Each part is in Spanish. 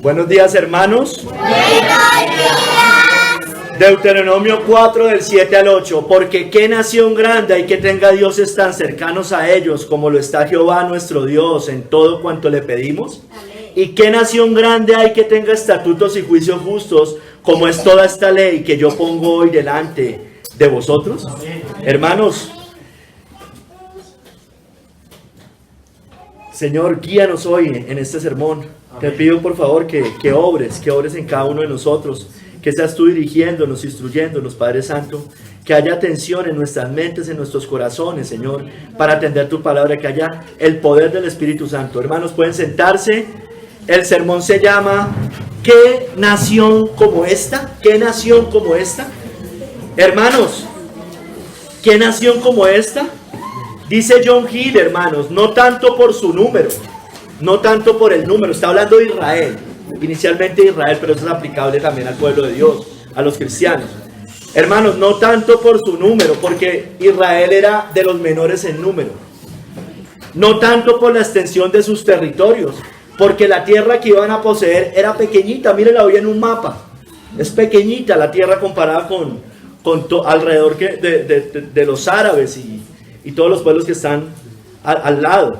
Buenos días, hermanos. Buenos días. Deuteronomio 4 del 7 al 8. Porque qué nación grande hay que tenga dioses tan cercanos a ellos como lo está Jehová nuestro Dios en todo cuanto le pedimos. Amén. Y qué nación grande hay que tenga estatutos y juicios justos como es toda esta ley que yo pongo hoy delante de vosotros. Amén. Hermanos, Señor, guíanos hoy en este sermón. Amén. Te pido por favor que obres en cada uno de nosotros, que seas tú dirigiéndonos, instruyéndonos, Padre Santo, que haya atención en nuestras mentes, en nuestros corazones, Señor, para atender tu palabra, que haya el poder del Espíritu Santo. Hermanos, pueden sentarse. El sermón se llama ¿qué nación como esta? ¿Qué nación como esta? Hermanos, ¿qué nación como esta? Dice John Hill, hermanos, no tanto por su número, no tanto por el número, está hablando de Israel, inicialmente de Israel, pero eso es aplicable también al pueblo de Dios, a los cristianos. Hermanos, no tanto por su número, porque Israel era de los menores en número. No tanto por la extensión de sus territorios, porque la tierra que iban a poseer era pequeñita, mírenla hoy en un mapa. Es pequeñita la tierra comparada con alrededor de los árabes y todos los pueblos que están al lado.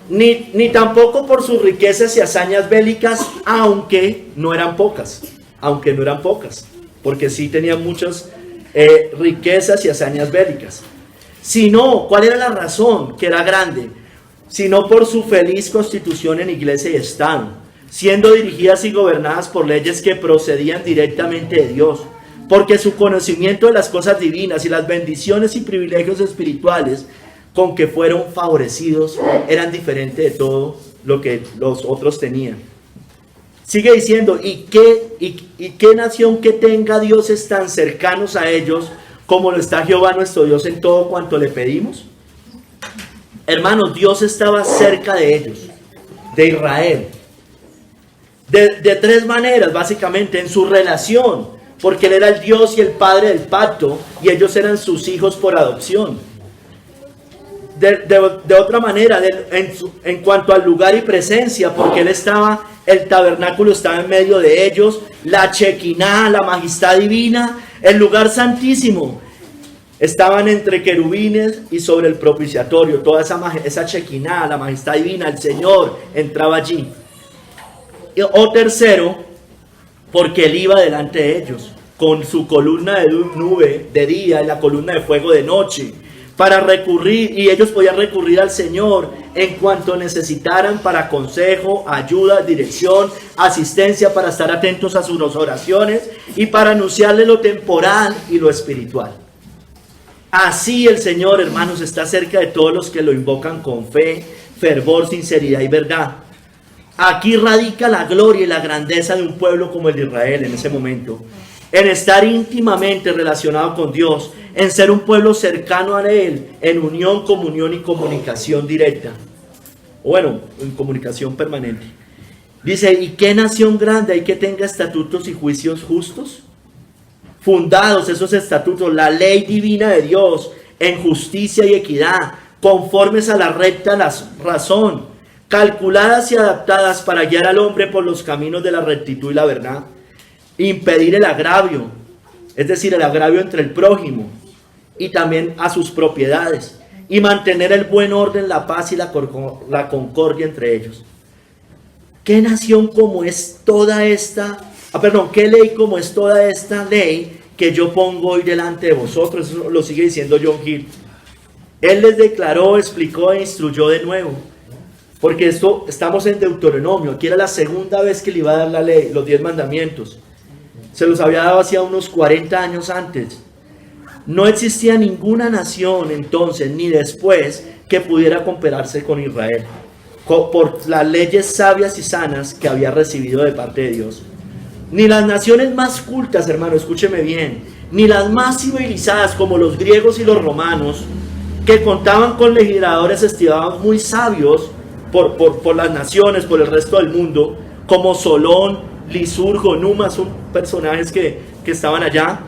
Ni tampoco por sus riquezas y hazañas bélicas, aunque no eran pocas, porque sí tenían muchas riquezas y hazañas bélicas. Sino, ¿cuál era la razón? Que era grande, sino por su feliz constitución en iglesia y estado, siendo dirigidas y gobernadas por leyes que procedían directamente de Dios, porque su conocimiento de las cosas divinas y las bendiciones y privilegios espirituales con que fueron favorecidos eran diferentes de todo lo que los otros tenían. Sigue diciendo, ¿y qué nación que tenga dioses tan cercanos a ellos como lo está Jehová nuestro Dios en todo cuanto le pedimos? Hermanos, Dios estaba cerca de ellos, de Israel, de tres maneras básicamente: en su relación, porque Él era el Dios y el Padre del pacto, y ellos eran sus hijos por adopción. De otra manera, en cuanto al lugar y presencia, porque el tabernáculo estaba en medio de ellos, la Shekinah, la majestad divina, el lugar santísimo, estaban entre querubines y sobre el propiciatorio. Toda esa Shekinah, la majestad divina, el Señor entraba allí. O tercero, porque Él iba delante de ellos con su columna de nube de día y la columna de fuego de noche, para recurrir, y ellos podían recurrir al Señor en cuanto necesitaran para consejo, ayuda, dirección, asistencia, para estar atentos a sus oraciones y para anunciarle lo temporal y lo espiritual. Así el Señor, hermanos, está cerca de todos los que lo invocan con fe, fervor, sinceridad y verdad. Aquí radica la gloria y la grandeza de un pueblo como el de Israel en ese momento, en estar íntimamente relacionado con Dios, en ser un pueblo cercano a Él, en unión, comunión y comunicación directa. Bueno, en comunicación permanente. Dice, ¿y qué nación grande hay que tenga estatutos y juicios justos? Fundados esos estatutos, la ley divina de Dios, en justicia y equidad, conformes a la recta razón, calculadas y adaptadas para guiar al hombre por los caminos de la rectitud y la verdad. Impedir el agravio, es decir, el agravio entre el prójimo y también a sus propiedades, y mantener el buen orden, la paz y la concordia entre ellos. ¿Qué nación como es toda esta, qué ley como es toda esta ley que yo pongo hoy delante de vosotros? Eso lo sigue diciendo John Hill. Él les declaró, explicó e instruyó de nuevo, porque estamos en Deuteronomio. Aquí era la segunda vez que le iba a dar la ley, los 10 mandamientos. Se los había dado hacía unos 40 años antes. No existía ninguna nación entonces ni después que pudiera compararse con Israel, por las leyes sabias y sanas que había recibido de parte de Dios. Ni las naciones más cultas, hermano, escúcheme bien, ni las más civilizadas como los griegos y los romanos, que contaban con legisladores estimados muy sabios por las naciones, por el resto del mundo, como Solón, Lisurgo, Numa, son personajes que estaban allá,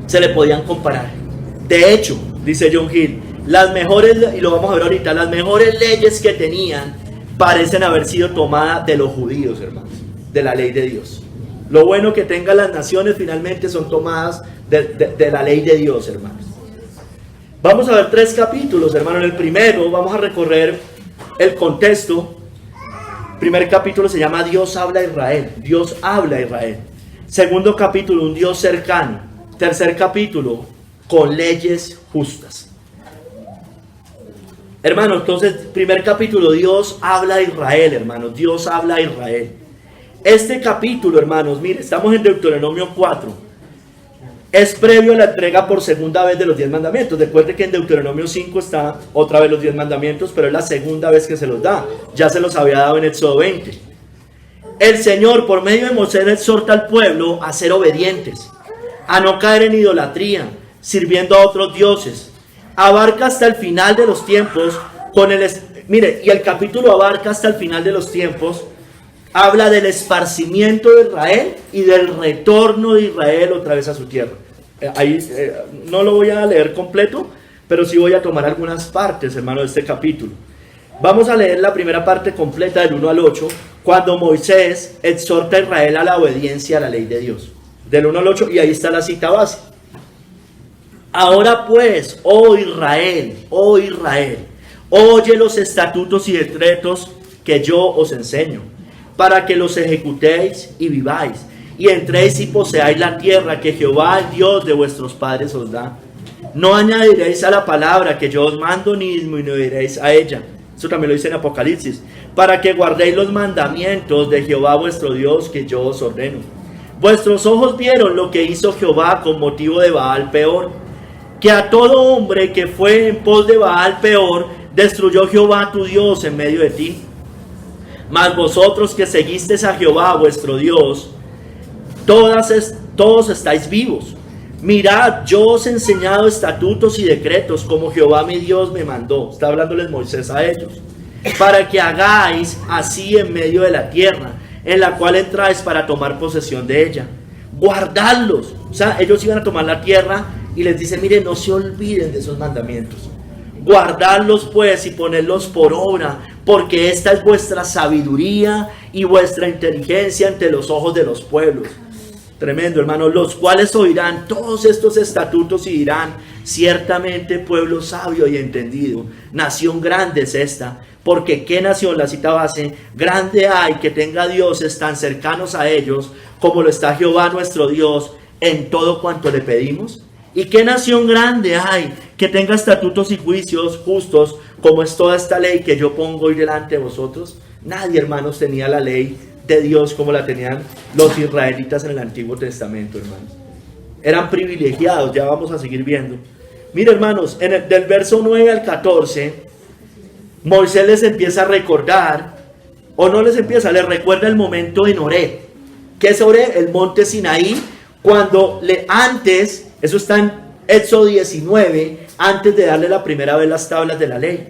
se le podían comparar. De hecho, dice John Hill, las mejores, y lo vamos a ver ahorita, las mejores leyes que tenían parecen haber sido tomadas de los judíos, hermanos, de la ley de Dios. Lo bueno que tengan las naciones finalmente son tomadas de la ley de Dios, hermanos. Vamos a ver 3 capítulos, hermano. En el primero vamos a recorrer el contexto. Primer capítulo se llama Dios habla a Israel. Dios habla a Israel. Segundo capítulo, un Dios cercano. Tercer capítulo, con leyes justas. Hermano, entonces, primer capítulo, Dios habla a Israel, hermanos. Dios habla a Israel. Este capítulo, hermanos, mire, estamos en Deuteronomio 4. Es previo a la entrega por segunda vez de los 10 mandamientos. Recuerde que en Deuteronomio 5 está otra vez los 10 mandamientos, pero es la segunda vez que se los da. Ya se los había dado en Éxodo 20. El Señor, por medio de Moisés, exhorta al pueblo a ser obedientes, a no caer en idolatría, sirviendo a otros dioses. Abarca hasta el final de los tiempos mire, y el capítulo abarca hasta el final de los tiempos. Habla del esparcimiento de Israel y del retorno de Israel otra vez a su tierra. No lo voy a leer completo, pero sí voy a tomar algunas partes, hermano, de este capítulo. Vamos a leer la primera parte completa del 1 al 8, cuando Moisés exhorta a Israel a la obediencia a la ley de Dios. Del 1 al 8, y ahí está la cita base. Ahora pues, oh Israel, oye los estatutos y decretos que yo os enseño, para que los ejecutéis y viváis, y entréis y poseáis la tierra que Jehová, el Dios de vuestros padres, os da. No añadiréis a la palabra que yo os mando, ni disminuiréis a ella. Eso también lo dice en Apocalipsis. Para que guardéis los mandamientos de Jehová vuestro Dios, que yo os ordeno. Vuestros ojos vieron lo que hizo Jehová con motivo de Baal Peor, que a todo hombre que fue en pos de Baal Peor, destruyó Jehová tu Dios en medio de ti. Mas vosotros que seguisteis a Jehová vuestro Dios, todos estáis vivos. Mirad, yo os he enseñado estatutos y decretos como Jehová mi Dios me mandó. Está hablándoles Moisés a ellos. Para que hagáis así en medio de la tierra, en la cual entráis para tomar posesión de ella. Guardadlos. O sea, ellos iban a tomar la tierra y les dice, mire, no se olviden de esos mandamientos. Guardadlos pues y ponedlos por obra, porque esta es vuestra sabiduría y vuestra inteligencia ante los ojos de los pueblos. Tremendo, hermano, los cuales oirán todos estos estatutos y dirán, ciertamente pueblo sabio y entendido, nación grande es esta, porque qué nación, la cita base, grande hay que tenga dioses tan cercanos a ellos como lo está Jehová nuestro Dios en todo cuanto le pedimos. ¿Y qué nación grande hay que tenga estatutos y juicios justos como es toda esta ley que yo pongo hoy delante de vosotros? Nadie, hermanos, tenía la ley de Dios como la tenían los israelitas en el Antiguo Testamento, hermanos. Eran privilegiados, ya vamos a seguir viendo. Mire, hermanos, del verso 9 al 14, Moisés les empieza a recordar, o no les empieza, les recuerda el momento en Horeb. ¿Qué es Horeb? El monte Sinaí, cuando antes... Eso está en Éxodo 19, antes de darle la primera vez las tablas de la ley.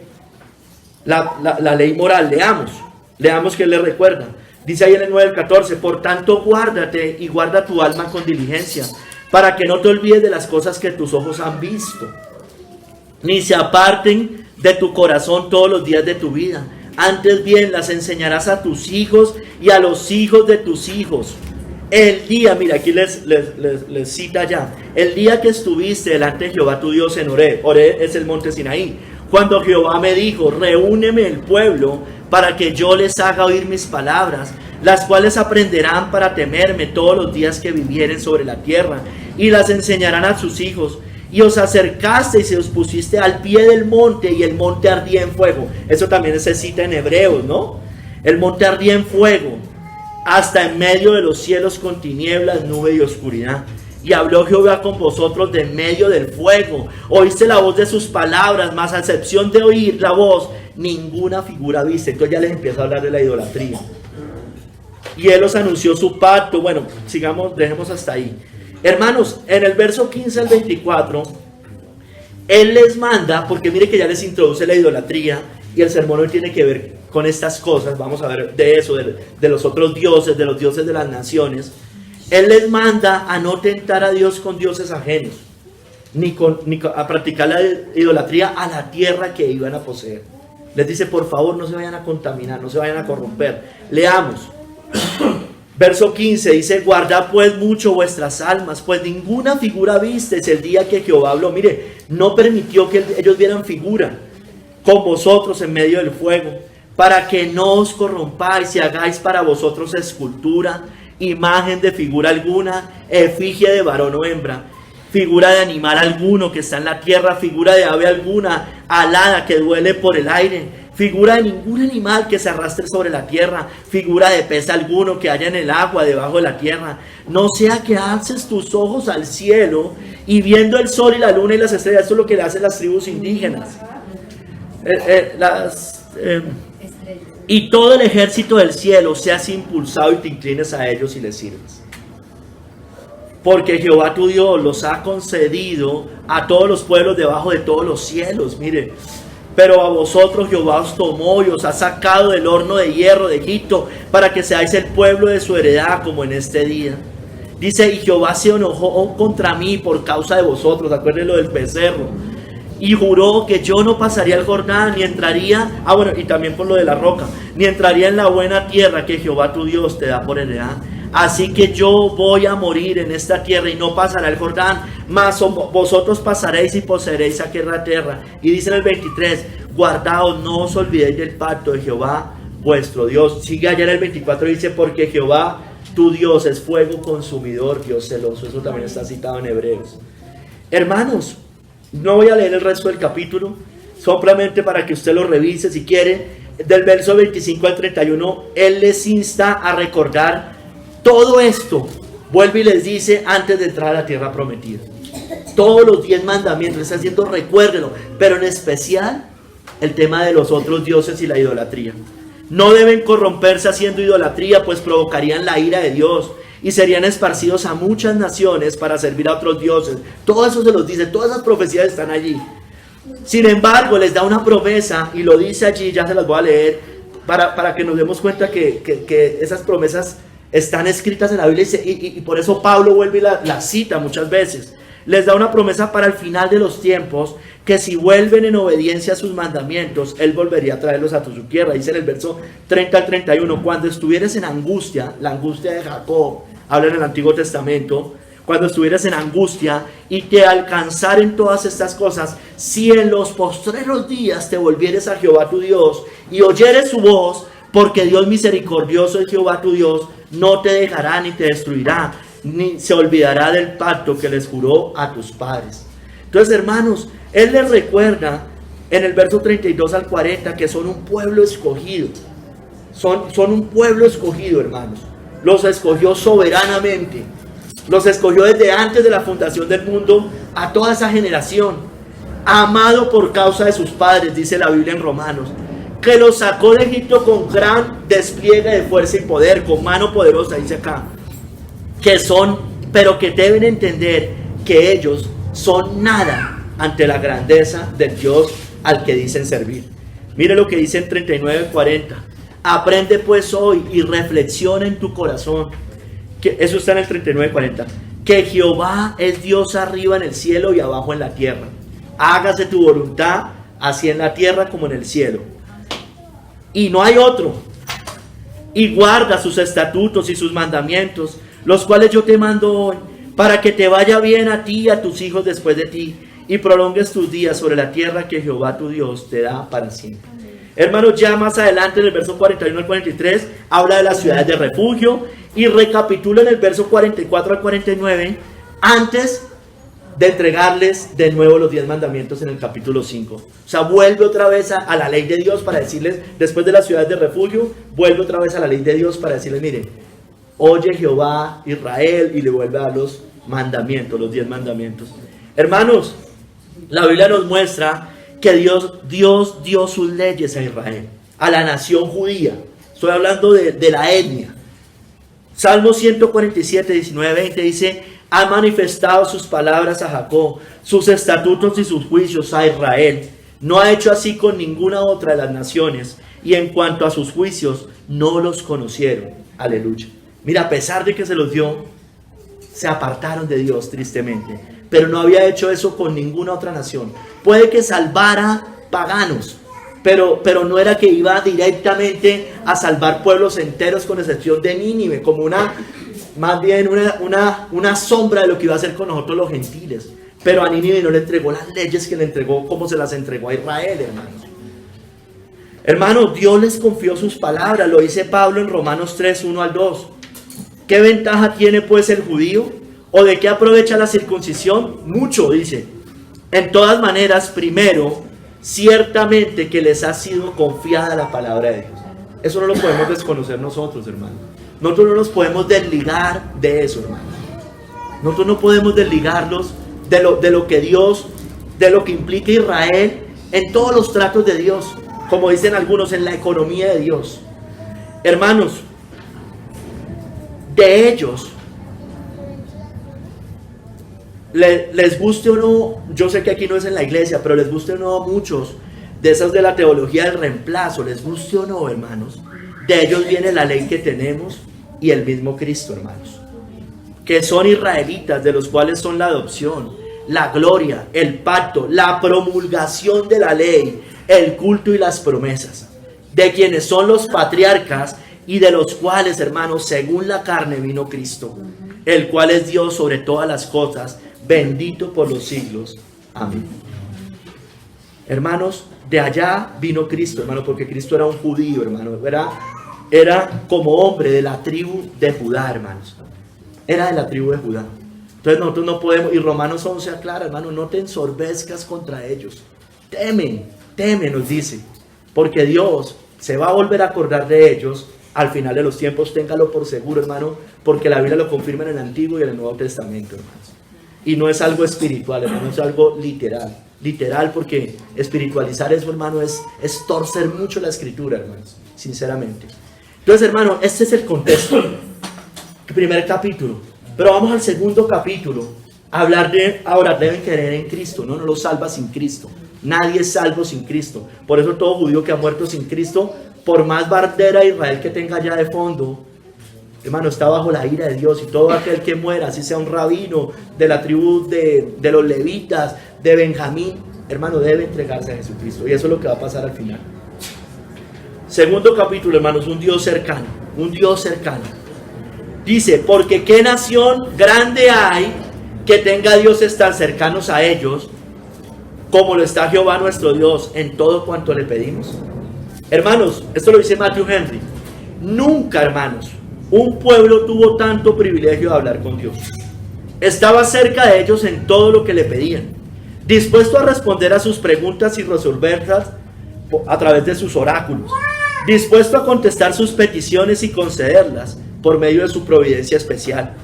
La ley moral, leamos que le recuerda. Dice ahí en el 9 al 14, por tanto guárdate y guarda tu alma con diligencia, para que no te olvides de las cosas que tus ojos han visto, ni se aparten de tu corazón todos los días de tu vida. Antes bien las enseñarás a tus hijos y a los hijos de tus hijos. El día, mira, aquí les cita ya. El día que estuviste delante de Jehová tu Dios en Horeb. Horeb es el monte Sinaí. Cuando Jehová me dijo, reúneme el pueblo para que yo les haga oír mis palabras, las cuales aprenderán para temerme todos los días que vivieren sobre la tierra, y las enseñarán a sus hijos. Y os acercasteis y os pusiste al pie del monte, y el monte ardía en fuego. Eso también se cita en Hebreos, ¿no? El monte ardía en fuego, hasta en medio de los cielos con tinieblas, nube y oscuridad. Y habló Jehová con vosotros de en medio del fuego. Oíste la voz de sus palabras, mas a excepción de oír la voz, ninguna figura viste. Entonces ya les empieza a hablar de la idolatría. Y él os anunció su pacto. Bueno, sigamos, dejemos hasta ahí. Hermanos, en el verso 15 al 24, él les manda, porque mire que ya les introduce la idolatría, y el sermón hoy tiene que ver con estas cosas. Vamos a ver de eso, de los otros dioses, de los dioses de las naciones. Él les manda a no tentar a Dios con dioses ajenos, ni a practicar la idolatría a la tierra que iban a poseer. Les dice, por favor, no se vayan a contaminar, no se vayan a corromper. Leamos. Verso 15 dice, guardad pues mucho vuestras almas, pues ninguna figura visteis el día que Jehová habló. Mire, no permitió que ellos vieran figura con vosotros en medio del fuego, para que no os corrompáis y hagáis para vosotros escultura, imagen de figura alguna, efigie de varón o hembra, figura de animal alguno que está en la tierra, figura de ave alguna, alada que duele por el aire, figura de ningún animal que se arrastre sobre la tierra, figura de pez alguno que haya en el agua debajo de la tierra. No sea que alces tus ojos al cielo y viendo el sol y la luna y las estrellas, esto es lo que le hacen las tribus indígenas, y todo el ejército del cielo seas impulsado y te inclines a ellos y les sirves. Porque Jehová tu Dios los ha concedido a todos los pueblos debajo de todos los cielos. Mire, pero a vosotros Jehová os tomó y os ha sacado del horno de hierro de Egipto, para que seáis el pueblo de su heredad, como en este día. Dice, y Jehová se enojó contra mí por causa de vosotros. Acuérdense lo del becerro. Y juró que yo no pasaría el Jordán, ni entraría, y también por lo de la roca, ni entraría en la buena tierra que Jehová tu Dios te da por heredad. Así que yo voy a morir en esta tierra y no pasará el Jordán, mas vosotros pasaréis y poseeréis aquella tierra. Y dice en el 23, guardaos, no os olvidéis del pacto de Jehová vuestro Dios. Sigue allá en el 24, dice, porque Jehová tu Dios es fuego consumidor, Dios celoso. Eso también está citado en Hebreos. Hermanos, no voy a leer el resto del capítulo, solamente para que usted lo revise si quiere. Del verso 25 al 31, él les insta a recordar todo esto. Vuelve y les dice antes de entrar a la tierra prometida. Todos los 10 mandamientos, les está diciendo recuérdenlo, pero en especial el tema de los otros dioses y la idolatría. No deben corromperse haciendo idolatría, pues provocarían la ira de Dios y serían esparcidos a muchas naciones para servir a otros dioses. Todo eso se los dice, todas esas profecías están allí. Sin embargo, les da una promesa y lo dice allí, ya se las voy a leer, para que nos demos cuenta que esas promesas están escritas en la Biblia y por eso Pablo vuelve y la cita muchas veces. Les da una promesa para el final de los tiempos, que si vuelven en obediencia a sus mandamientos, él volvería a traerlos a tu tierra. Dice en el verso 30 al 31, cuando estuvieres en angustia, la angustia de Jacob, habla en el Antiguo Testamento, cuando estuvieras en angustia y te alcanzaren todas estas cosas, si en los postreros días te volvieres a Jehová tu Dios y oyeres su voz, porque Dios misericordioso es Jehová tu Dios, no te dejará ni te destruirá, ni se olvidará del pacto que les juró a tus padres. Entonces, hermanos, él les recuerda en el verso 32 al 40 que son un pueblo escogido. Son un pueblo escogido, hermanos. Los escogió soberanamente. Los escogió desde antes de la fundación del mundo a toda esa generación. Amado por causa de sus padres, dice la Biblia en Romanos, que los sacó de Egipto con gran despliegue de fuerza y poder, con mano poderosa, dice acá. Pero que deben entender que ellos son nada ante la grandeza del Dios al que dicen servir. Mire lo que dice en 39:40. Aprende pues hoy y reflexiona en tu corazón. Eso está en el 39:40. Que Jehová es Dios arriba en el cielo y abajo en la tierra. Hágase tu voluntad, así en la tierra como en el cielo. Y no hay otro. Y guarda sus estatutos y sus mandamientos, los cuales yo te mando hoy, para que te vaya bien a ti y a tus hijos después de ti, y prolongues tus días sobre la tierra que Jehová tu Dios te da para siempre. Hermanos, ya más adelante en el verso 41 al 43 habla de las ciudades de refugio y recapitula en el verso 44 al 49 antes de entregarles de nuevo los 10 mandamientos en el capítulo 5. O sea, vuelve otra vez a la ley de Dios para decirles, después de las ciudades de refugio, vuelve otra vez a la ley de Dios para decirles, miren, oye Jehová Israel, y le vuelve a dar los mandamientos, los 10 mandamientos. Hermanos, la Biblia nos muestra que Dios dio sus leyes a Israel, a la nación judía. Estoy hablando de la etnia. Salmo 147, 19, 20 dice, ha manifestado sus palabras a Jacob, sus estatutos y sus juicios a Israel. No ha hecho así con ninguna otra de las naciones, y en cuanto a sus juicios, no los conocieron. Aleluya. Mira, a pesar de que se los dio, se apartaron de Dios tristemente, pero no había hecho eso con ninguna otra nación. Puede que salvara paganos, pero no era que iba directamente a salvar pueblos enteros con excepción de Nínive, como más bien una sombra de lo que iba a hacer con nosotros los gentiles. Pero a Nínive no le entregó las leyes que le entregó como se las entregó a Israel, hermanos. Hermanos, Dios les confió sus palabras, lo dice Pablo en Romanos 3, 1 al 2. ¿Qué ventaja tiene pues el judío? ¿O de qué aprovecha la circuncisión? Mucho, dice. En todas maneras, primero, ciertamente que les ha sido confiada la palabra de Dios. Eso no lo podemos desconocer nosotros, hermanos. Nosotros no nos podemos desligar de eso, hermanos. Nosotros no podemos desligarlos de lo que Dios, de lo que implica Israel en todos los tratos de Dios, como dicen algunos, en la economía de Dios. Hermanos, de ellos, les guste o no, yo sé que aquí no es en la iglesia, pero les guste o no a muchos de esas de la teología del reemplazo, les guste o no, hermanos, de ellos viene la ley que tenemos y el mismo Cristo, hermanos, que son israelitas, de los cuales son la adopción, la gloria, el pacto, la promulgación de la ley, el culto y las promesas, de quienes son los patriarcas y de los cuales, hermanos, según la carne vino Cristo, el cual es Dios sobre todas las cosas, bendito por los siglos. Amén. Hermanos, de allá vino Cristo, hermano, porque Cristo era un judío, hermano, era como hombre de la tribu de Judá, hermanos. Era de la tribu de Judá. Entonces nosotros no podemos, y Romanos 11 aclara, hermano, no te ensorbezcas contra ellos. Teme, nos dice, porque Dios se va a volver a acordar de ellos al final de los tiempos. Téngalo por seguro, hermano, porque la Biblia lo confirma en el Antiguo y en el Nuevo Testamento, hermanos. Y no es algo espiritual, hermano, es algo literal, porque espiritualizar eso, hermano, es torcer mucho la Escritura, hermanos, sinceramente. Entonces, hermano, este es el contexto, el primer capítulo. Pero vamos al segundo capítulo, a hablar de, ahora deben creer en Cristo, no lo salva sin Cristo. Nadie es salvo sin Cristo. Por eso todo judío que ha muerto sin Cristo, por más bandera Israel que tenga allá de fondo, hermano, está bajo la ira de Dios. Y todo aquel que muera, así sea un rabino de la tribu de los levitas, de Benjamín, hermano, debe entregarse a Jesucristo. Y eso es lo que va a pasar al final. Segundo capítulo, hermanos, un Dios cercano. Dice, porque qué nación grande hay que tenga dioses tan cercanos a ellos, como lo está Jehová nuestro Dios en todo cuanto le pedimos. Hermanos, esto lo dice Matthew Henry. Nunca, hermanos, un pueblo tuvo tanto privilegio de hablar con Dios. Estaba cerca de ellos en todo lo que le pedían, dispuesto a responder a sus preguntas y resolverlas a través de sus oráculos, dispuesto a contestar sus peticiones y concederlas por medio de su providencia especial.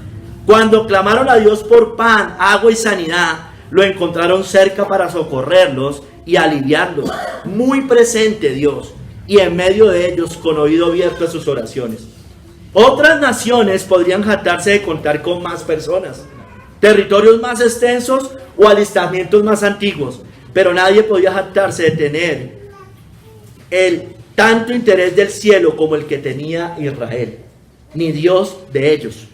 Cuando clamaron a Dios por pan, agua y sanidad, lo encontraron cerca para socorrerlos y aliviarlos. Muy presente Dios, y en medio de ellos con oído abierto a sus oraciones. Otras naciones podrían jactarse de contar con más personas, territorios más extensos o alistamientos más antiguos, pero nadie podía jactarse de tener el tanto interés del cielo como el que tenía Israel, ni Dios de ellos.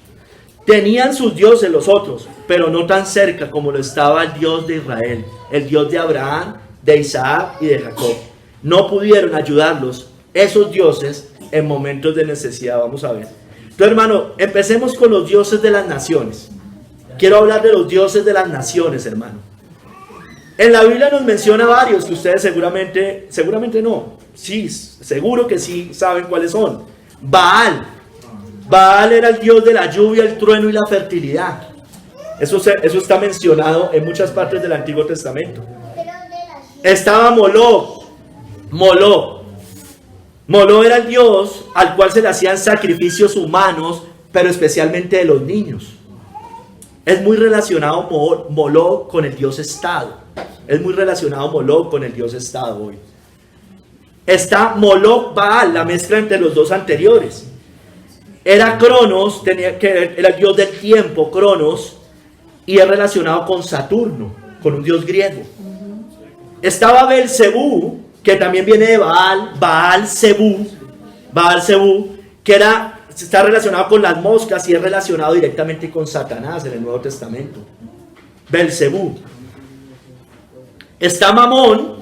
Tenían sus dioses los otros, pero no tan cerca como lo estaba el Dios de Israel, el Dios de Abraham, de Isaac y de Jacob. No pudieron ayudarlos esos dioses en momentos de necesidad. Vamos a ver. Entonces, hermano, empecemos con los dioses de las naciones. Quiero hablar de los dioses de las naciones, hermano. En la Biblia nos menciona varios que ustedes seguramente no, sí, seguro que sí saben cuáles son. Baal era el dios de la lluvia, el trueno y la fertilidad. Eso está mencionado en muchas partes del Antiguo Testamento. Estaba Moloch era el dios al cual se le hacían sacrificios humanos, pero especialmente de los niños. Es muy relacionado Moloch con el dios Estado. Hoy. Está Moloch Baal, la mezcla entre los dos anteriores. Era Cronos, era el dios del tiempo, Cronos, y es relacionado con Saturno, con un dios griego. Estaba Belcebú, que también viene de Baal Zebú, que está relacionado con las moscas y es relacionado directamente con Satanás en el Nuevo Testamento. Belcebú. Está Mamón,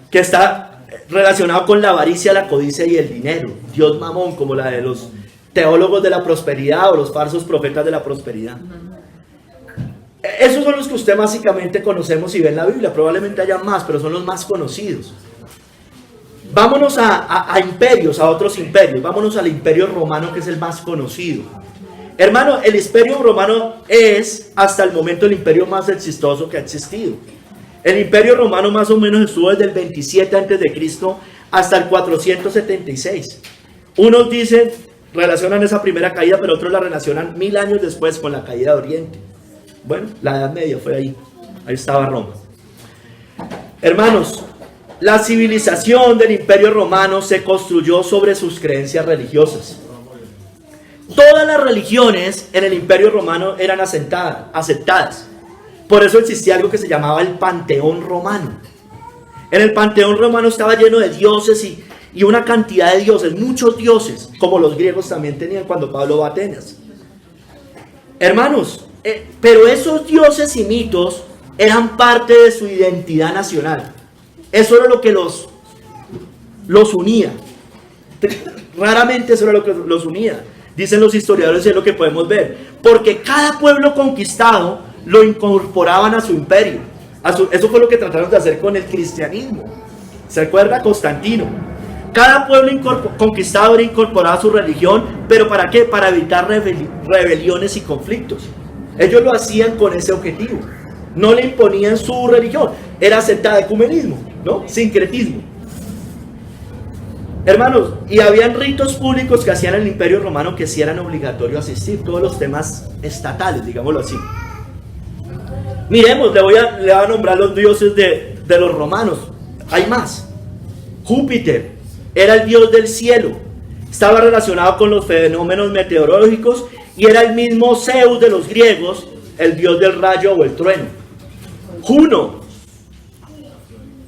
que está relacionado con la avaricia, la codicia y el dinero. Dios mamón, como la de los teólogos de la prosperidad o los falsos profetas de la prosperidad. Esos son los que usted básicamente conocemos y ve en la Biblia. Probablemente haya más, pero son los más conocidos. Vámonos a imperios, a otros imperios. Vámonos al imperio romano, que es el más conocido. Hermano, el imperio romano es hasta el momento el imperio más exitoso que ha existido. El imperio romano más o menos estuvo desde el 27 a.C. hasta el 476. Unos dicen, relacionan esa primera caída, pero otros la relacionan 1000 años después con la caída de Oriente. Bueno, la Edad Media fue ahí estaba Roma. Hermanos, la civilización del imperio romano se construyó sobre sus creencias religiosas. Todas las religiones en el imperio romano eran aceptadas. Por eso existía algo que se llamaba el panteón romano. En el panteón romano estaba lleno de dioses y una cantidad de dioses, muchos dioses, como los griegos también tenían cuando Pablo va a Atenas. Hermanos, pero esos dioses y mitos eran parte de su identidad nacional. Eso era lo que los unía. Raramente eso era lo que los unía. Dicen los historiadores, y es lo que podemos ver. Porque cada pueblo conquistado lo incorporaban a su imperio. Eso fue lo que trataron de hacer con el cristianismo. ¿Se acuerda? Constantino. Cada pueblo conquistado era incorporado a su religión. ¿Pero para qué? Para evitar rebeliones y conflictos. Ellos lo hacían con ese objetivo. No le imponían su religión. Era aceptada, ecumenismo, ¿no? Sincretismo. Hermanos, y habían ritos públicos que hacían en el imperio romano que sí eran obligatorios asistir. Todos los temas estatales, digámoslo así. Miremos, le voy a nombrar los dioses de los romanos. Hay más. Júpiter era el dios del cielo. Estaba relacionado con los fenómenos meteorológicos y era el mismo Zeus de los griegos, el dios del rayo o el trueno. Juno,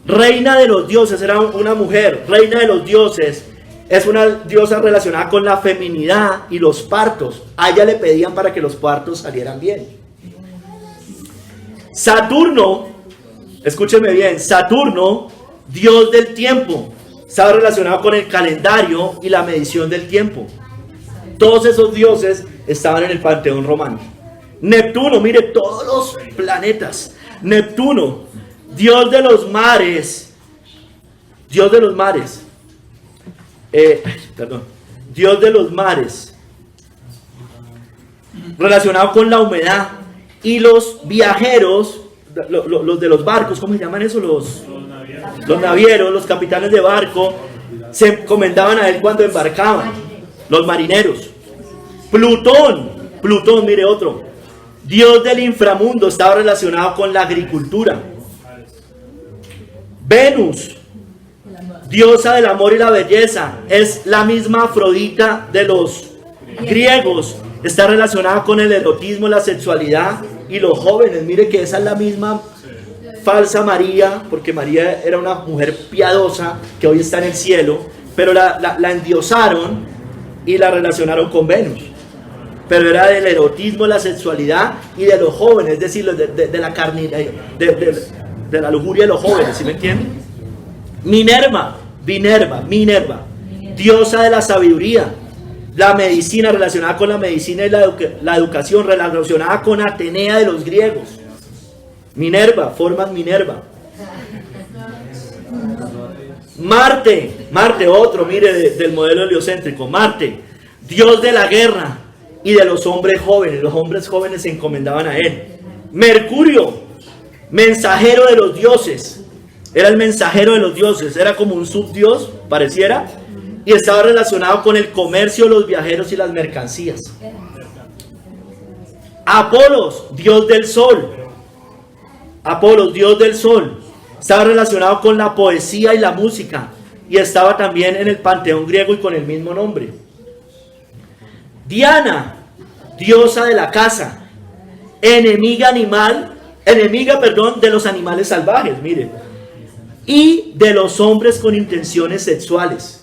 reina de los dioses, era una mujer, reina de los dioses. Es una diosa relacionada con la feminidad y los partos. A ella le pedían para que los partos salieran bien. Saturno, escúcheme bien, Saturno, dios del tiempo, estaba relacionado con el calendario y la medición del tiempo. Todos esos dioses estaban en el panteón romano. Neptuno, mire todos los planetas. Neptuno, dios de los mares. Dios de los mares. Dios de los mares. Relacionado con la humedad. Y los viajeros, los de los barcos, ¿cómo se llaman eso? Los navieros, los capitanes de barco, se encomendaban a él cuando embarcaban. Los marineros. Plutón, mire otro. Dios del inframundo, estaba relacionado con la agricultura. Venus, diosa del amor y la belleza, es la misma Afrodita de los griegos. Está relacionada con el erotismo, la sexualidad y los jóvenes. Mire que esa es la misma falsa María, porque María era una mujer piadosa que hoy está en el cielo, pero la endiosaron y la relacionaron con Venus. Pero era del erotismo, la sexualidad y de los jóvenes, es decir, de la carne, de la lujuria de los jóvenes, ¿sí me entienden? Minerva, diosa de la sabiduría, la medicina, relacionada con la medicina y la educación, relacionada con Atenea de los griegos. Minerva, formas Minerva. Marte, otro, mire, del modelo heliocéntrico. Marte, dios de la guerra y de los hombres jóvenes. Los hombres jóvenes se encomendaban a él. Mercurio, mensajero de los dioses. Era el mensajero de los dioses. Era como un subdios, pareciera. Y estaba relacionado con el comercio, los viajeros y las mercancías. Apolos, dios del sol. Estaba relacionado con la poesía y la música. Y estaba también en el panteón griego y con el mismo nombre. Diana, diosa de la caza, enemiga de los animales salvajes, mire, y de los hombres con intenciones sexuales.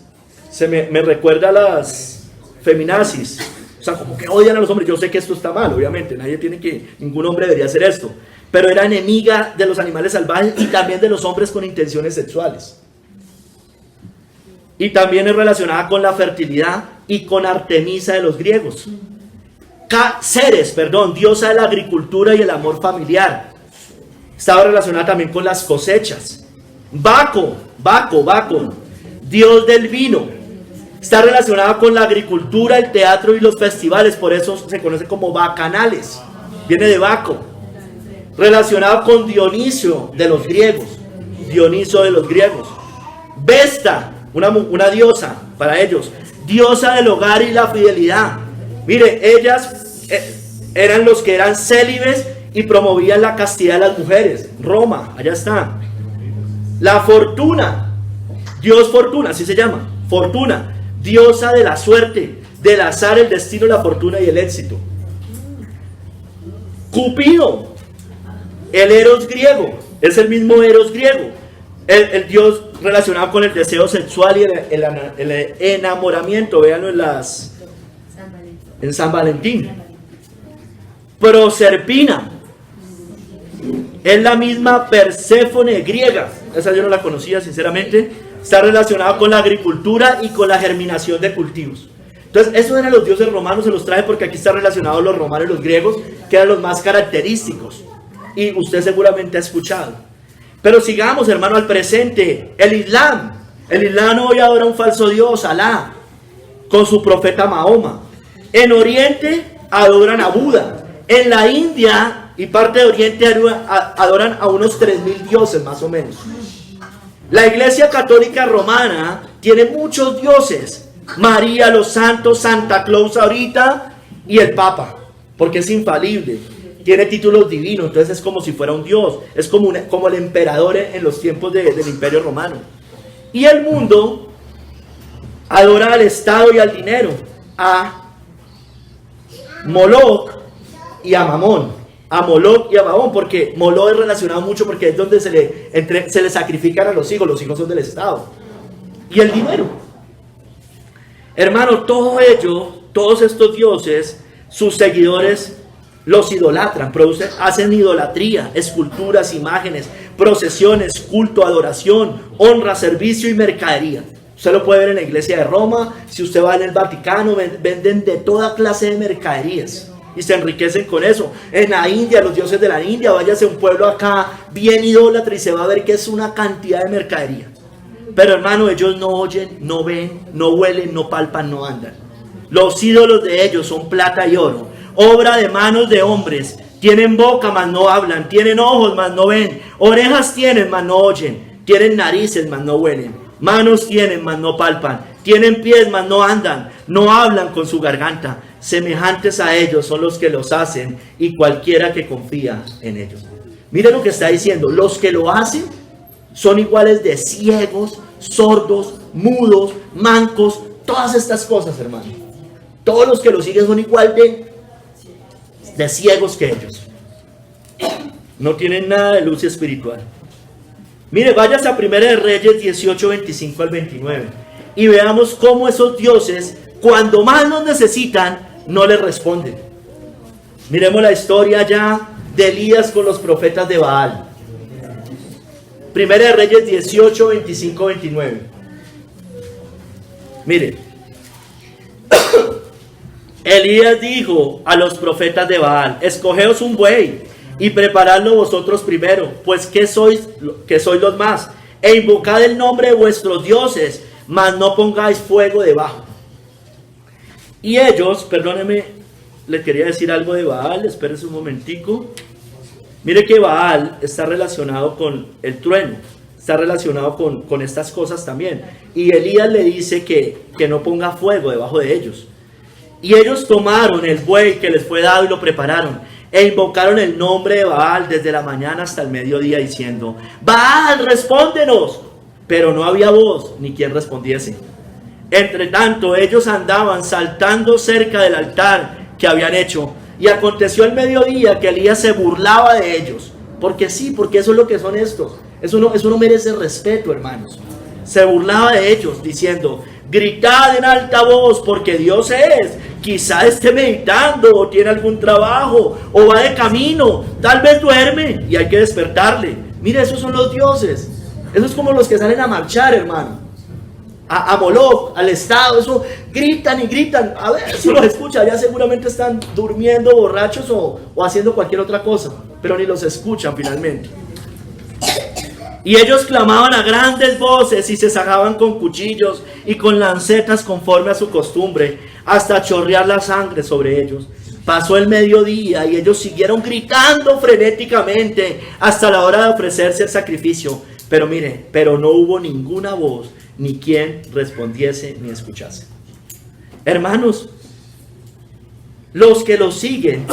Me recuerda a las feminazis, o sea, como que odian a los hombres. Yo sé que esto está mal, obviamente, ningún hombre debería hacer esto, pero era enemiga de los animales salvajes y también de los hombres con intenciones sexuales. Y también es relacionada con la fertilidad y con Artemisa de los griegos. Ceres, diosa de la agricultura y el amor familiar. Estaba relacionada también con las cosechas. Baco, dios del vino. Está relacionada con la agricultura, el teatro y los festivales, por eso se conoce como bacanales. Viene de Baco. Relacionado con Dionisio de los griegos. Vesta, una diosa para ellos. Diosa del hogar y la fidelidad. Mire, ellas eran los que eran célibes y promovían la castidad de las mujeres. Roma, allá está. La fortuna, Dios Fortuna, así se llama. Fortuna, diosa de la suerte, del azar, el destino, la fortuna y el éxito. Cupido, el Eros griego, es el mismo Eros griego. El dios relacionado con el deseo sexual y el enamoramiento. Véanlo en San Valentín. Proserpina es la misma Perséfone griega. Esa yo no la conocía, sinceramente. Está relacionada con la agricultura y con la germinación de cultivos. Entonces, esos eran los dioses romanos, se los traje porque aquí está relacionado los romanos y los griegos, que eran los más característicos. Y usted seguramente ha escuchado. Pero sigamos, hermano, al presente. El Islam. El Islam hoy adora un falso dios, Alá, con su profeta Mahoma. En Oriente adoran a Buda. En la India y parte de Oriente adoran a unos 3.000 dioses más o menos. La Iglesia Católica Romana tiene muchos dioses. María, los santos, Santa Claus ahorita y el Papa, porque es infalible. Tiene títulos divinos, entonces es como si fuera un dios. Es como el emperador en los tiempos del Imperio Romano. Y el mundo adora al Estado y al dinero, a Moloch y a Mamón. A Moloch y a Mamón, porque Moloch es relacionado mucho porque es donde se le sacrifican a los hijos son del Estado. Y el dinero. Hermano, todo ello, todos estos dioses, sus seguidores los idolatran, hacen idolatría, esculturas, imágenes, procesiones, culto, adoración, honra, servicio y mercadería. Usted lo puede ver en la iglesia de Roma. Si usted va en el Vaticano, venden de toda clase de mercaderías y se enriquecen con eso. En la India, los dioses de la India, váyase a un pueblo acá bien idólatra y se va a ver que es una cantidad de mercadería. Pero hermano, ellos no oyen, no ven, no huelen, no palpan, no andan. Los ídolos de ellos son plata y oro, obra de manos de hombres. Tienen boca, mas no hablan. Tienen ojos, mas no ven. Orejas tienen, mas no oyen. Tienen narices, mas no huelen. Manos tienen, mas no palpan. Tienen pies, mas no andan. No hablan con su garganta. Semejantes a ellos son los que los hacen y cualquiera que confía en ellos. Miren lo que está diciendo. Los que lo hacen son iguales de ciegos, sordos, mudos, mancos. Todas estas cosas, hermano. Todos los que lo siguen son igual de ciegos que ellos. No tienen nada de luz espiritual. Mire, váyase a 1 de Reyes 18, 25 al 29 y veamos cómo esos dioses, cuando más nos necesitan, no les responden. Miremos la historia ya de Elías con los profetas de Baal. 1 de Reyes 18, 25, 29. Mire. Elías dijo a los profetas de Baal: escogeos un buey y preparadlo vosotros primero, pues que sois los más, e invocad el nombre de vuestros dioses, mas no pongáis fuego debajo. Y ellos, perdónenme, les quería decir algo de Baal, espérense un momentico. Mire que Baal está relacionado con el trueno, está relacionado con estas cosas también. Y Elías le dice que no ponga fuego debajo de ellos. Y ellos tomaron el buey que les fue dado y lo prepararon, e invocaron el nombre de Baal desde la mañana hasta el mediodía, diciendo: Baal, respóndenos. Pero no había voz ni quien respondiese. Entre tanto, ellos andaban saltando cerca del altar que habían hecho. Y aconteció al mediodía que Elías se burlaba de ellos. Porque sí, porque eso es lo que son estos. Eso no merece respeto, hermanos. Se burlaba de ellos diciendo: gritad en alta voz, porque Dios es. Quizá esté meditando, o tiene algún trabajo, o va de camino, tal vez duerme y hay que despertarle. Mire, esos son los dioses. Esos es como los que salen a marchar, hermano. a Moloch, al Estado, eso, gritan y gritan, a ver si los escucha, ya seguramente están durmiendo, borrachos o haciendo cualquier otra cosa, pero ni los escuchan finalmente. Y ellos clamaban a grandes voces y se sacaban con cuchillos y con lancetas conforme a su costumbre, hasta chorrear la sangre sobre ellos. Pasó el mediodía y ellos siguieron gritando frenéticamente hasta la hora de ofrecerse el sacrificio. Pero mire, pero no hubo ninguna voz, ni quien respondiese ni escuchase. Hermanos, los que los siguen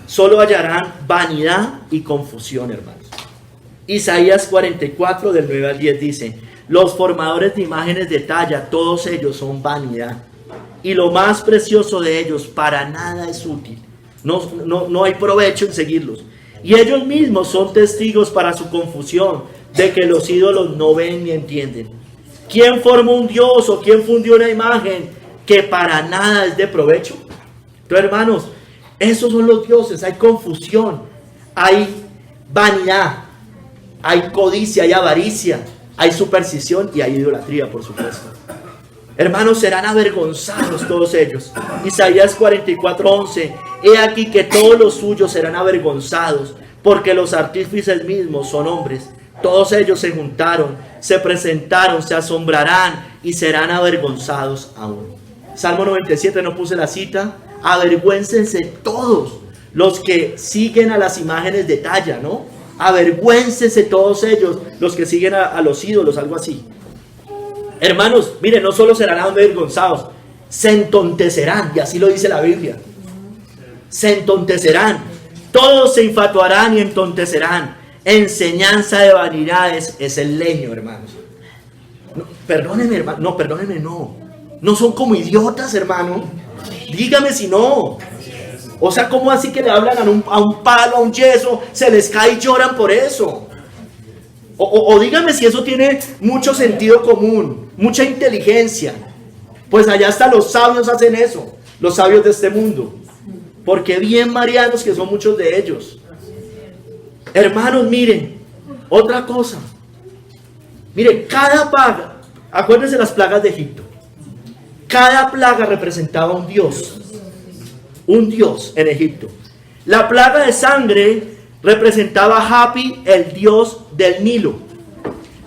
solo hallarán vanidad y confusión, hermanos. Isaías 44 del 9 al 10 dice: los formadores de imágenes de talla, todos ellos son vanidad, y lo más precioso de ellos para nada es útil. No hay provecho en seguirlos. Y ellos mismos son testigos para su confusión de que los ídolos no ven ni entienden. ¿Quién formó un dios o quién fundió una imagen que para nada es de provecho? Entonces, hermanos, esos son los dioses. Hay confusión, hay vanidad, hay codicia, hay avaricia, hay superstición y hay idolatría, por supuesto. Hermanos, serán avergonzados todos ellos. Isaías 44:11: he aquí que todos los suyos serán avergonzados, porque los artífices mismos son hombres. Todos ellos se juntaron, se presentaron, se asombrarán y serán avergonzados aún. Salmo 97, no puse la cita. Avergüéncense todos los que siguen a las imágenes de talla, ¿no? Avergüéncense todos ellos los que siguen a los ídolos, algo así. Hermanos, miren, no solo serán avergonzados, se entontecerán, y así lo dice la Biblia. Se entontecerán, todos se infatuarán y entontecerán. Enseñanza de vanidades es el leño, hermanos. No, perdónenme, hermano, no son como idiotas, hermano. Dígame si no. O sea, ¿cómo así que le hablan a un palo, a un yeso, se les cae y lloran por eso? O dígame si eso tiene mucho sentido común, mucha inteligencia. Pues allá hasta los sabios hacen eso, los sabios de este mundo. Porque bien marianos que son muchos de ellos. Hermanos, miren, otra cosa. Miren, cada plaga, acuérdense las plagas de Egipto. Cada plaga representaba un dios en Egipto. La plaga de sangre representaba a Hapi, el dios del Nilo.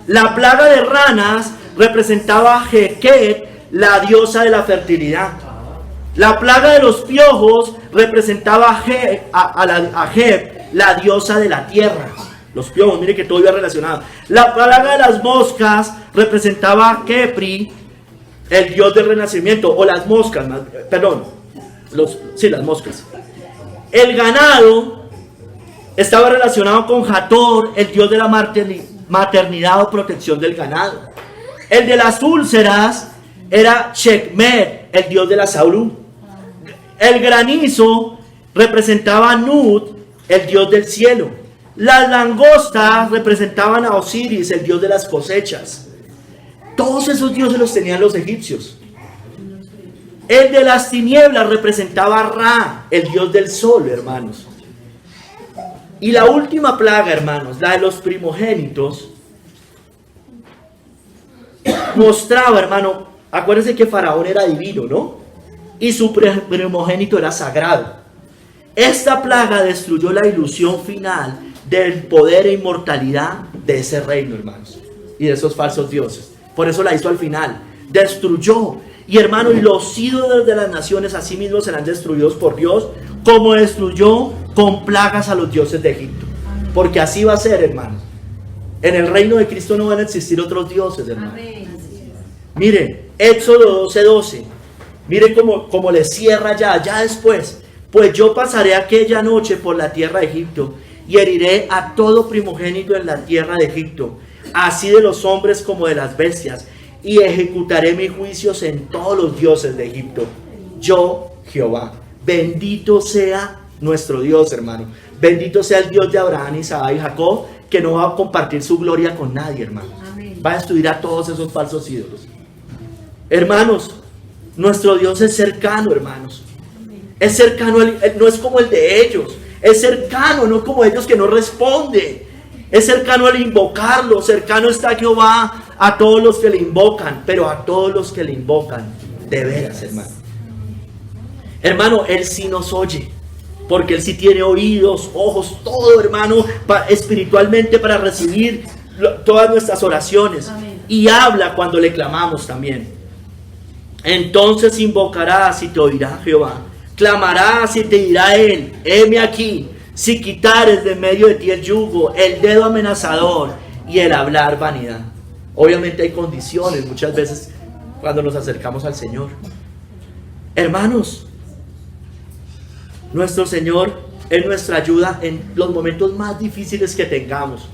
La plaga de ranas representaba a Heket, la diosa de la fertilidad. La plaga de los piojos representaba a Heb, la diosa de la tierra. Los piojos, mire que todo iba relacionado. La plaga de las moscas representaba a Kepri, el dios del renacimiento, o las moscas, perdón, las moscas. El ganado estaba relacionado con Hathor, el dios de la maternidad o protección del ganado. El de las úlceras era Sekhmet, el dios de la salud. El granizo representaba a Nut, el dios del cielo. Las langostas representaban a Osiris, el dios de las cosechas. Todos esos dioses los tenían los egipcios. El de las tinieblas representaba a Ra, el dios del sol, hermanos. Y la última plaga, hermanos, la de los primogénitos, mostraba, hermano, acuérdense que Faraón era divino, ¿no? Y su primogénito era sagrado. Esta plaga destruyó la ilusión final del poder e inmortalidad de ese reino, hermanos, y de esos falsos dioses. Por eso la hizo al final. Destruyó. Y hermano, y los ídolos de las naciones así mismos serán destruidos por Dios, como destruyó con plagas a los dioses de Egipto. Porque así va a ser, hermano. En el reino de Cristo no van a existir otros dioses, hermano. Miren, Éxodo 12:12. Miren cómo le cierra ya después. Pues yo pasaré aquella noche por la tierra de Egipto y heriré a todo primogénito en la tierra de Egipto, así de los hombres como de las bestias, y ejecutaré mis juicios en todos los dioses de Egipto. Yo, Jehová. Bendito sea nuestro Dios, hermano. Bendito sea el Dios de Abraham, Isaac y Jacob, que no va a compartir su gloria con nadie, hermano. Amén. Va a destruir a todos esos falsos ídolos. Hermanos, nuestro Dios es cercano, hermanos. Es cercano, no es como el de ellos. Es cercano, no como ellos que no responden. Es cercano al invocarlo. Cercano está Jehová a todos los que le invocan, pero a todos los que le invocan, de veras, hermano. Hermano, Él sí nos oye, porque Él sí tiene oídos, ojos, todo, hermano, espiritualmente para recibir todas nuestras oraciones. Amén. Y habla cuando le clamamos también. Entonces invocarás y te oirá Jehová. Clamarás y te dirá Él, heme aquí. Si quitares de medio de ti el yugo, el dedo amenazador y el hablar vanidad. Obviamente hay condiciones muchas veces cuando nos acercamos al Señor. Hermanos, nuestro Señor es nuestra ayuda en los momentos más difíciles que tengamos.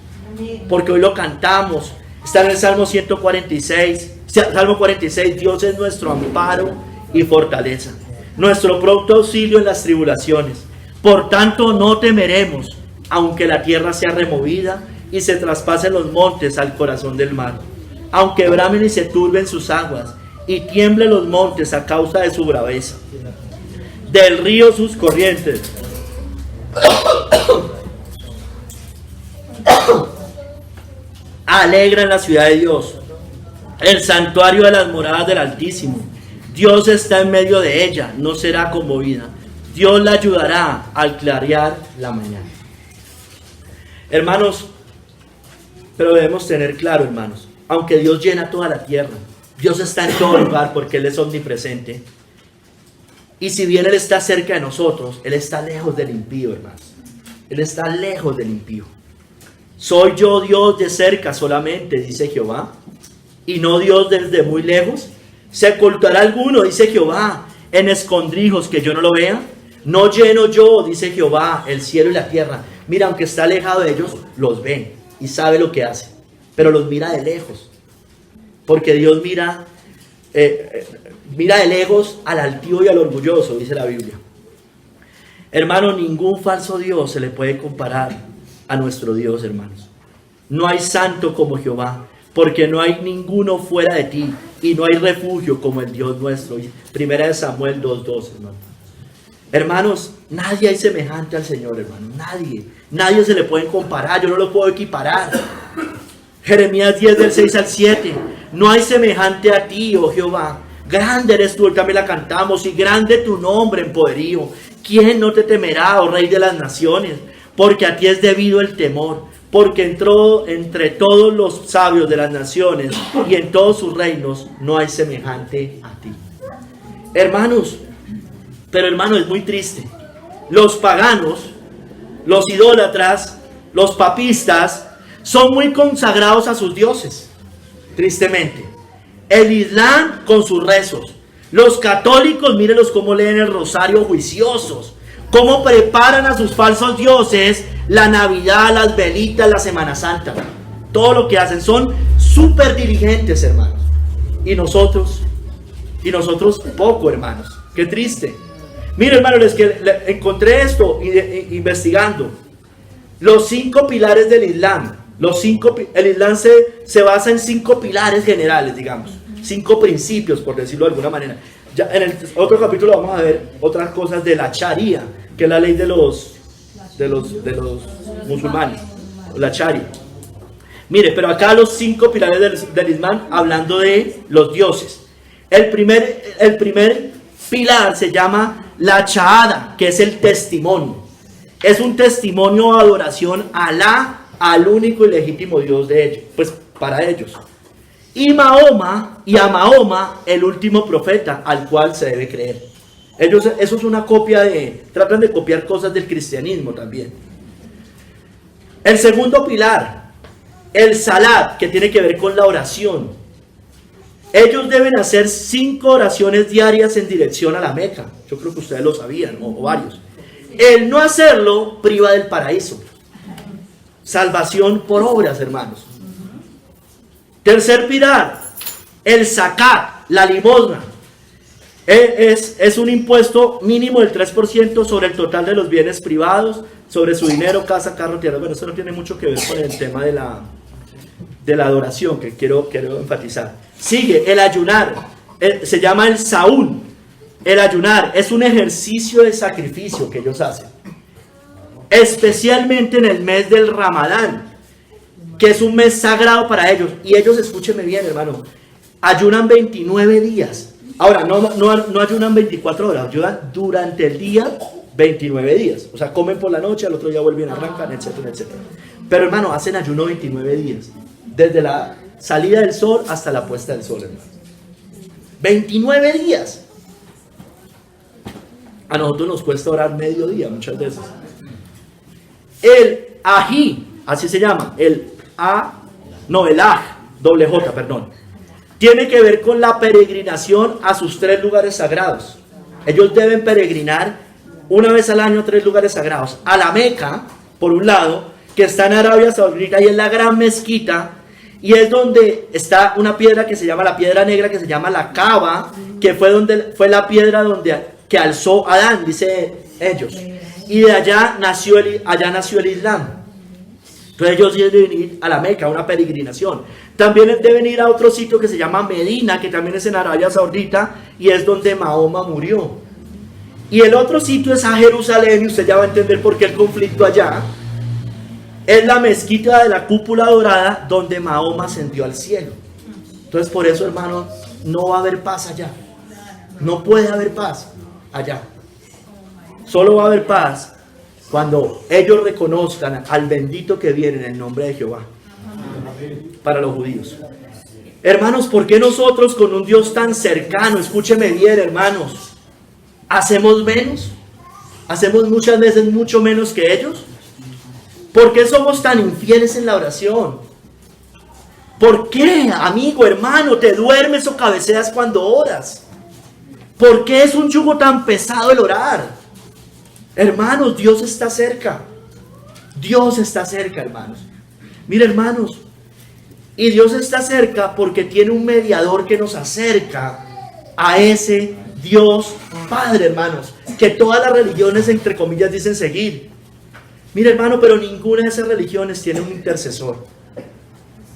Porque hoy lo cantamos. Está en el Salmo 146. Salmo 46. Dios es nuestro amparo y fortaleza, nuestro pronto auxilio en las tribulaciones. Por tanto no temeremos, aunque la tierra sea removida y se traspasen los montes al corazón del mar. Aunque bramen y se turben sus aguas y tiemblen los montes a causa de su braveza. Del río sus corrientes. Alegran la ciudad de Dios, el santuario de las moradas del Altísimo. Dios está en medio de ella, no será conmovida. Dios la ayudará al clarear la mañana. Hermanos, pero debemos tener claro, hermanos, aunque Dios llena toda la tierra, Dios está en todo lugar porque Él es omnipresente. Y si bien Él está cerca de nosotros, Él está lejos del impío, hermanos. Él está lejos del impío. Soy yo Dios de cerca solamente, dice Jehová, y no Dios desde muy lejos. ¿Se ocultará alguno, dice Jehová, en escondrijos que yo no lo vea? No lleno yo, dice Jehová, el cielo y la tierra. Mira, aunque está alejado de ellos, los ve y sabe lo que hace, pero los mira de lejos. Porque Dios mira de lejos al altivo y al orgulloso, dice la Biblia. Hermano, ningún falso Dios se le puede comparar a nuestro Dios, hermanos. No hay santo como Jehová, porque no hay ninguno fuera de ti, y no hay refugio como el Dios nuestro. Primera de Samuel 2:12, hermano. Hermanos, nadie hay semejante al Señor, hermano. Nadie se le puede comparar. Yo no lo puedo equiparar. Jeremías 10 del 6 al 7. No hay semejante a ti, oh Jehová. Grande eres tú, también la cantamos, y grande tu nombre en poderío. ¿Quién no te temerá, oh Rey de las naciones? Porque a ti es debido el temor. Porque entró entre todos los sabios de las naciones y en todos sus reinos no hay semejante a ti. Hermanos, pero hermano, es muy triste. Los paganos, los idólatras, los papistas son muy consagrados a sus dioses, tristemente. El Islam con sus rezos. Los católicos, mírenlos cómo leen el rosario juiciosos. Cómo preparan a sus falsos dioses la Navidad, las velitas, la Semana Santa. Todo lo que hacen son súper diligentes, hermanos. Y nosotros poco, hermanos. Qué triste. Miren, hermanos, encontré esto investigando. Los 5 pilares del Islam. El Islam se basa en 5 pilares generales, digamos. 5 principios, por decirlo de alguna manera. Ya en el otro capítulo vamos a ver otras cosas de la Sharia, que es la ley de los musulmanes, la Sharia. Mire, pero acá los 5 pilares del Islam, hablando de los dioses. El primer pilar se llama la Shahada, que es el testimonio. Es un testimonio de adoración a Alá, al único y legítimo Dios de ellos, pues para ellos. Y a Mahoma, el último profeta al cual se debe creer. Eso es una copia tratan de copiar cosas del cristianismo también. El segundo pilar, el Salat, que tiene que ver con la oración. Ellos deben hacer 5 oraciones diarias en dirección a la Meca. Yo creo que ustedes lo sabían, o varios. El no hacerlo priva del paraíso. Salvación por obras, hermanos. Tercer pilar, el zakat, la limosna. Es un impuesto mínimo del 3% sobre el total de los bienes privados, sobre su dinero, casa, carro, tierra. Bueno, eso no tiene mucho que ver con el tema de la adoración que quiero enfatizar. Sigue el ayunar, se llama el saúl. El ayunar es un ejercicio de sacrificio que ellos hacen, especialmente en el mes del Ramadán. que es un mes sagrado para ellos. Y ellos, escúchenme bien, hermano, ayunan 29 días. Ahora, no ayunan 24 horas, ayunan durante el día 29 días. O sea, comen por la noche, al otro día vuelven, arrancan, etcétera, etcétera. Pero hermano, hacen ayuno 29 días. Desde la salida del sol hasta la puesta del sol, hermano. 29 días. A nosotros nos cuesta orar mediodía muchas veces. El ají, así se llama, el aj, doble J, perdón, tiene que ver con la peregrinación a sus 3 lugares sagrados. Ellos deben peregrinar una vez al año a 3 lugares sagrados. A la Meca, por un lado, que está en Arabia Saudita y es la gran mezquita, y es donde está una piedra que se llama la piedra negra, que se llama la Kaaba, que fue la piedra que alzó Adán, dice ellos. Y de allá nació el Islam. Entonces ellos deben ir a la Meca, una peregrinación. También deben ir a otro sitio que se llama Medina, que también es en Arabia Saudita, y es donde Mahoma murió. Y el otro sitio es a Jerusalén, y usted ya va a entender por qué el conflicto allá. Es la mezquita de la cúpula dorada, donde Mahoma ascendió al cielo. Entonces por eso, hermano, no va a haber paz allá. No puede haber paz allá. Solo va a haber paz cuando ellos reconozcan al bendito que viene en el nombre de Jehová. Para los judíos. Hermanos, ¿por qué nosotros con un Dios tan cercano, escúcheme bien, hermanos, hacemos menos? ¿Hacemos muchas veces mucho menos que ellos? ¿Por qué somos tan infieles en la oración? ¿Por qué, amigo, hermano, te duermes o cabeceas cuando oras? ¿Por qué es un yugo tan pesado el orar? Hermanos, Dios está cerca. Dios está cerca, hermanos. Mira, hermanos, y Dios está cerca porque tiene un mediador que nos acerca a ese Dios Padre, hermanos, que todas las religiones, entre comillas, dicen seguir. Mira, hermano, pero ninguna de esas religiones tiene un intercesor.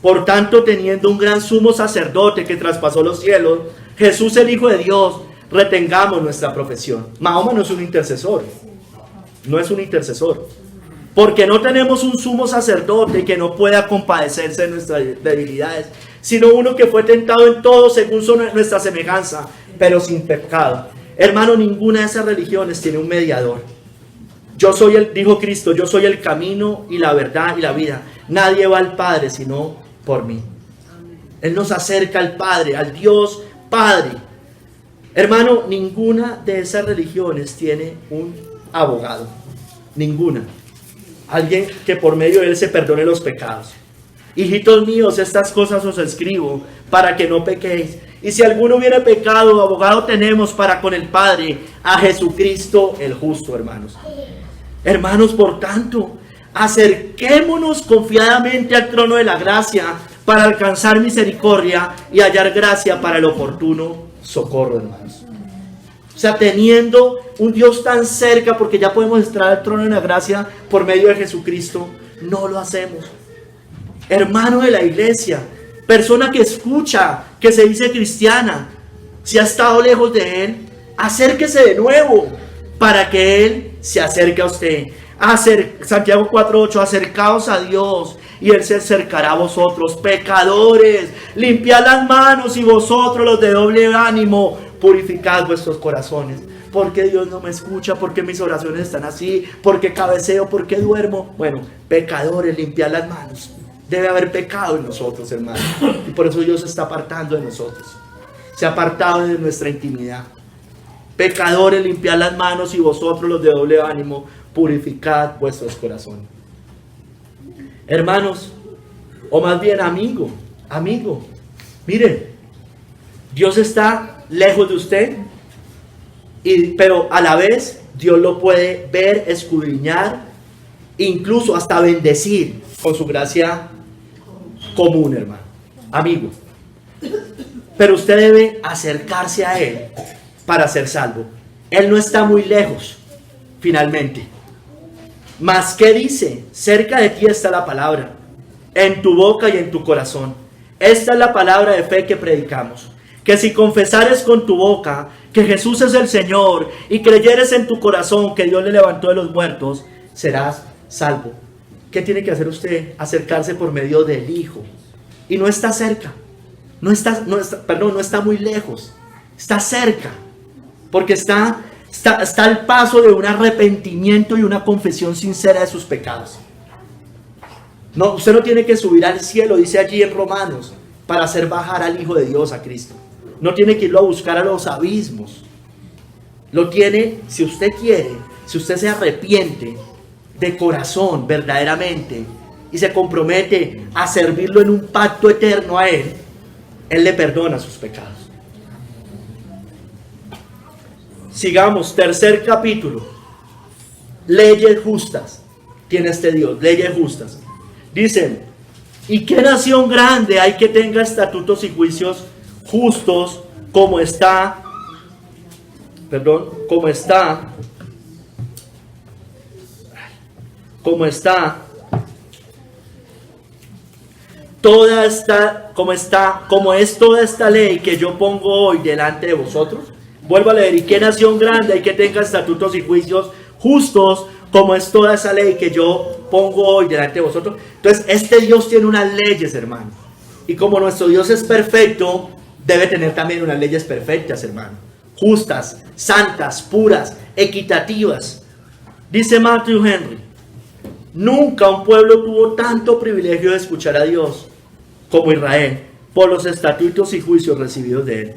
Por tanto, teniendo un gran sumo sacerdote que traspasó los cielos, Jesús el Hijo de Dios, retengamos nuestra profesión. Mahoma no es un intercesor. No es un intercesor. Porque no tenemos un sumo sacerdote que no pueda compadecerse de nuestras debilidades, sino uno que fue tentado en todo según nuestra semejanza, pero sin pecado. Hermano, ninguna de esas religiones tiene un mediador. Dijo Cristo, yo soy el camino y la verdad y la vida. Nadie va al Padre sino por mí. Él nos acerca al Padre, al Dios Padre. Hermano, ninguna de esas religiones tiene un abogado. Ninguna. Alguien que por medio de él se perdone los pecados. Hijitos míos, estas cosas os escribo para que no pequéis. Y si alguno hubiera pecado, abogado tenemos para con el Padre, a Jesucristo el justo, hermanos. Hermanos, por tanto, acerquémonos confiadamente al trono de la gracia para alcanzar misericordia y hallar gracia para el oportuno socorro, hermanos. O sea, teniendo un Dios tan cerca, porque ya podemos entrar al trono de la gracia por medio de Jesucristo, no lo hacemos. Hermano de la iglesia, persona que escucha, que se dice cristiana, si ha estado lejos de Él, acérquese de nuevo para que Él se acerque a usted. Santiago 4:8, acercaos a Dios y Él se acercará a vosotros. Pecadores, limpiad las manos, y vosotros los de doble ánimo, purificad vuestros corazones. ¿Por qué Dios no me escucha? ¿Por qué mis oraciones están así? ¿Por qué cabeceo? ¿Por qué duermo? Bueno, pecadores, limpiad las manos. Debe haber pecado en nosotros, hermano. Y por eso Dios se está apartando de nosotros. Se ha apartado de nuestra intimidad. Pecadores, limpiad las manos, y vosotros los de doble ánimo, purificad vuestros corazones. Hermanos, o más bien amigo, miren, Dios está lejos de usted, pero a la vez Dios lo puede ver, escudriñar, incluso hasta bendecir con su gracia común, hermano, amigo. Pero usted debe acercarse a Él para ser salvo. Él no está muy lejos, finalmente. Mas, ¿qué dice? Cerca de ti está la palabra, en tu boca y en tu corazón. Esta es la palabra de fe que predicamos. Que si confesares con tu boca que Jesús es el Señor y creyeres en tu corazón que Dios le levantó de los muertos, serás salvo. ¿qué tiene que hacer usted? Acercarse por medio del Hijo. Y no está cerca, no está muy lejos, está cerca, porque está al paso de un arrepentimiento y una confesión sincera de sus pecados. No, usted no tiene que subir al cielo, dice allí en Romanos, para hacer bajar al Hijo de Dios, a Cristo. No tiene que irlo a buscar a los abismos. Lo tiene, si usted quiere, si usted se arrepiente de corazón verdaderamente y se compromete a servirlo en un pacto eterno a Él, Él le perdona sus pecados. Sigamos, tercer capítulo. Leyes justas tiene este Dios, leyes justas. Dicen, ¿y qué nación grande hay que tenga estatutos y juicios justos como está como es toda esta ley que yo pongo hoy delante de vosotros? Vuelvo a leer, ¿y qué nación grande hay que tenga estatutos y juicios justos como es toda esa ley que yo pongo hoy delante de vosotros? Entonces, este Dios tiene unas leyes, hermano. Y como nuestro Dios es perfecto, debe tener también unas leyes perfectas, hermano. Justas, santas, puras, equitativas. Dice Matthew Henry, nunca un pueblo tuvo tanto privilegio de escuchar a Dios como Israel, por los estatutos y juicios recibidos de Él.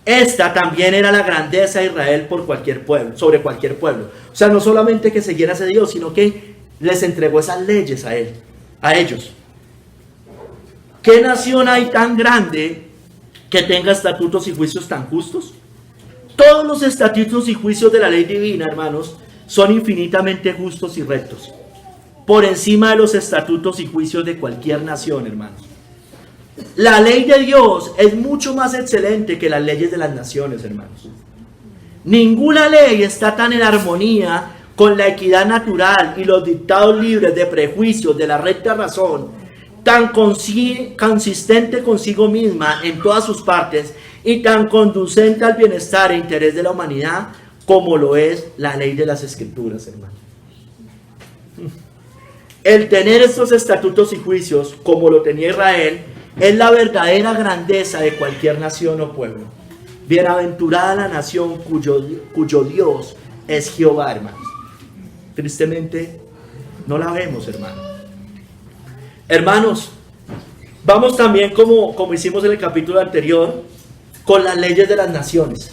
Esta también era la grandeza de Israel por cualquier pueblo, sobre cualquier pueblo. O sea, no solamente que siguieran a Dios, sino que les entregó esas leyes a Él, a ellos. ¿Qué nación hay tan grande que tenga estatutos y juicios tan justos? Todos los estatutos y juicios de la ley divina, hermanos, son infinitamente justos y rectos, por encima de los estatutos y juicios de cualquier nación, hermanos. La ley de Dios es mucho más excelente que las leyes de las naciones, hermanos. Ninguna ley está tan en armonía con la equidad natural y los dictados libres de prejuicios de la recta razón, tan consistente consigo misma en todas sus partes y tan conducente al bienestar e interés de la humanidad como lo es la ley de las Escrituras, hermano. El tener estos estatutos y juicios como lo tenía Israel es la verdadera grandeza de cualquier nación o pueblo. Bienaventurada la nación cuyo Dios es Jehová, hermanos. Tristemente no la vemos, hermanos. Hermanos, vamos también como hicimos en el capítulo anterior, con las leyes de las naciones.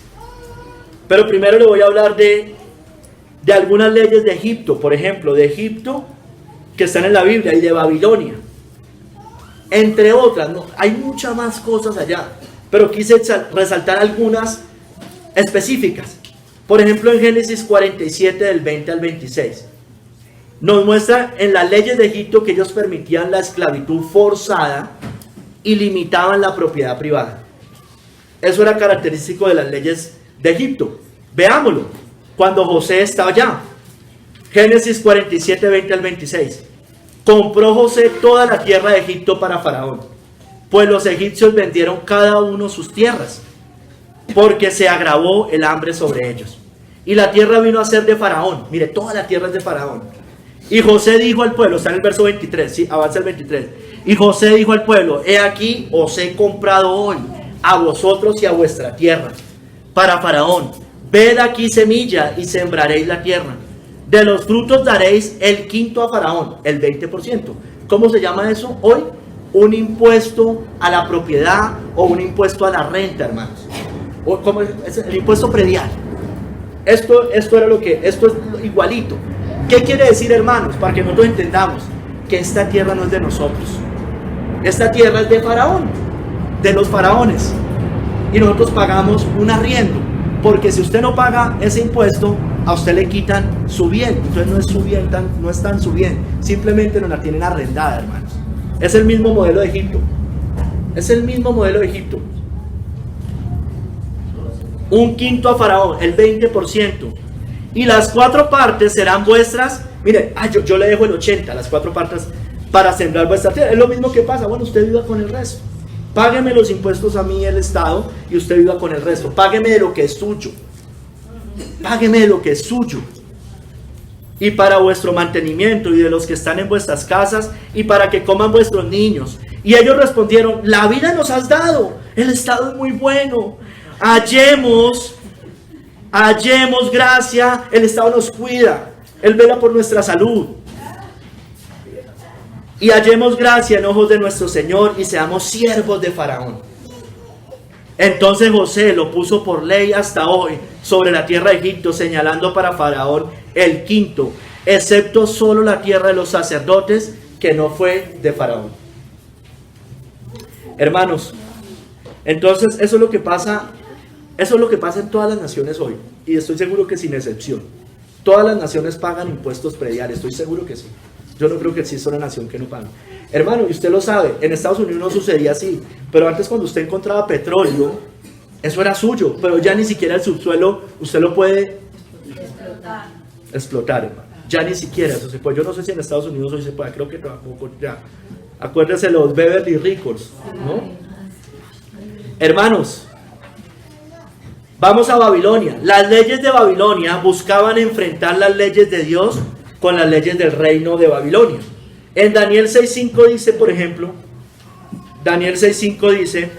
Pero primero le voy a hablar de algunas leyes de Egipto, por ejemplo, de Egipto que están en la Biblia y de Babilonia. Entre otras, ¿no? Hay muchas más cosas allá, pero quise resaltar algunas específicas. Por ejemplo, en Génesis 47, del 20 al 26, nos muestra en las leyes de Egipto que ellos permitían la esclavitud forzada y limitaban la propiedad privada. Eso era característico de las leyes de Egipto. Veámoslo, cuando José estaba allá. Génesis 47, 20 al 26. Compró José toda la tierra de Egipto para Faraón, pues los egipcios vendieron cada uno sus tierras, porque se agravó el hambre sobre ellos. Y la tierra vino a ser de Faraón. Mire, toda la tierra es de Faraón. Y José dijo al pueblo, está en el verso 23, sí, avanza el 23. Y José dijo al pueblo, he aquí os he comprado hoy a vosotros y a vuestra tierra. Para Faraón, ved aquí semilla y sembraréis la tierra. De los frutos daréis el quinto a Faraón, el 20%. ¿Cómo se llama eso hoy? Un impuesto a la propiedad o un impuesto a la renta, hermanos. O como es el impuesto predial. Esto es igualito. ¿Qué quiere decir, hermanos? Para que nosotros entendamos que esta tierra no es de nosotros. Esta tierra es de Faraón, de los faraones. Y nosotros pagamos un arriendo. Porque si usted no paga ese impuesto, a usted le quitan su bien. Entonces no es su bien, no es tan su bien. Simplemente nos la tienen arrendada, hermanos. Es el mismo modelo de Egipto. Es el mismo modelo de Egipto. Un quinto a Faraón, el 20%. Y las 4 partes serán vuestras. Mire, yo le dejo el 80, las 4 partes para sembrar vuestra tierra. Es lo mismo que pasa. Bueno, usted viva con el resto. Págueme los impuestos a mí, el Estado, y usted viva con el resto. Págueme de lo que es suyo. Págueme de lo que es suyo. y para vuestro mantenimiento y de los que están en vuestras casas y para que coman vuestros niños. Y ellos respondieron, la vida nos has dado, el estado es muy bueno, hallemos gracia, el estado nos cuida, él vela por nuestra salud. Y hallemos gracia en ojos de nuestro Señor y seamos siervos de Faraón. Entonces José lo puso por ley hasta hoy sobre la tierra de Egipto, señalando para Faraón el quinto, excepto solo la tierra de los sacerdotes, que no fue de Faraón. Hermanos, entonces eso es lo que pasa en todas las naciones hoy, y estoy seguro que sin excepción. Todas las naciones pagan impuestos prediales, estoy seguro que sí. Yo no creo que exista una nación que no pague. Hermano, y usted lo sabe, en Estados Unidos no sucedía así, pero antes cuando usted encontraba petróleo, eso era suyo, pero ya ni siquiera el subsuelo usted lo puede explotar, hermano. Ya ni siquiera eso se puede. Yo no sé si en Estados Unidos hoy se puede, creo que tampoco ya. Acuérdense los Beverly Records, ¿no? Hermanos, vamos a Babilonia. Las leyes de Babilonia buscaban enfrentar las leyes de Dios con las leyes del reino de Babilonia. En Daniel 6.5 dice, por ejemplo, Daniel 6.5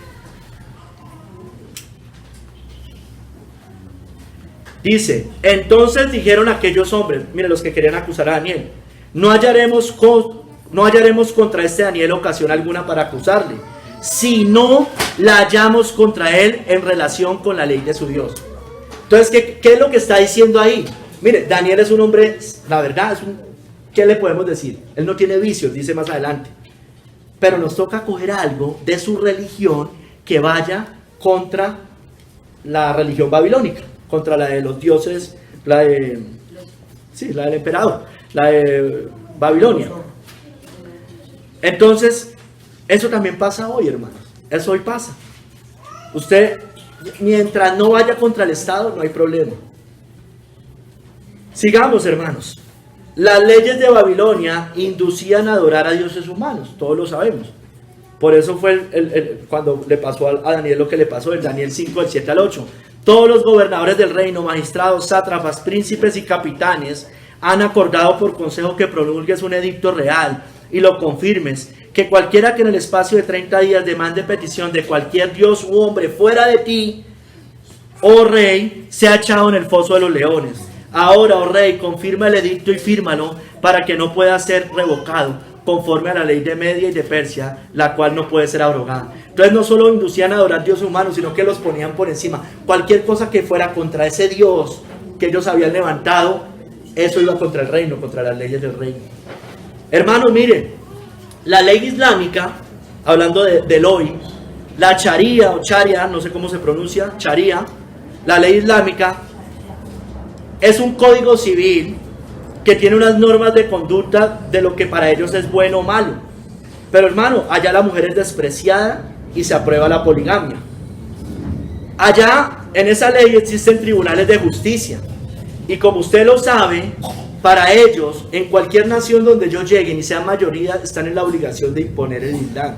dice, entonces dijeron aquellos hombres, miren los que querían acusar a Daniel, no hallaremos contra este Daniel ocasión alguna para acusarle, si no la hallamos contra él en relación con la ley de su Dios. Entonces, ¿qué es lo que está diciendo ahí? Mire, Daniel es un hombre, la verdad, ¿qué le podemos decir? Él no tiene vicios, dice más adelante. Pero nos toca coger algo de su religión que vaya contra la religión babilónica, contra la de los dioses, la del emperador, la de Babilonia. Entonces, eso también pasa hoy, hermanos. Eso hoy pasa. Usted, mientras no vaya contra el Estado, no hay problema. Sigamos, hermanos. Las leyes de Babilonia inducían a adorar a dioses humanos, todos lo sabemos. Por eso fue cuando le pasó a Daniel lo que le pasó en Daniel 5, del 7 al 8. Todos los gobernadores del reino, magistrados, sátrapas, príncipes y capitanes han acordado por consejo que promulgues un edicto real y lo confirmes, que cualquiera que en el espacio de 30 días demande petición de cualquier dios u hombre fuera de ti, oh rey, sea echado en el foso de los leones. Ahora, oh rey, confirma el edicto y fírmalo para que no pueda ser revocado, conforme a la ley de Media y de Persia, la cual no puede ser abrogada. Entonces no solo inducían a adorar dioses humanos, sino que los ponían por encima. Cualquier cosa que fuera contra ese Dios que ellos habían levantado, eso iba contra el reino, contra las leyes del reino. Hermanos, miren, la ley islámica, hablando del hoy, la Sharia o Sharia, no sé cómo se pronuncia, Sharia, la ley islámica, es un código civil que tiene unas normas de conducta de lo que para ellos es bueno o malo. Pero hermano, allá la mujer es despreciada y se aprueba la poligamia. Allá en esa ley existen tribunales de justicia. Y como usted lo sabe, para ellos, en cualquier nación donde ellos lleguen y sean mayoría, están en la obligación de imponer el Islam.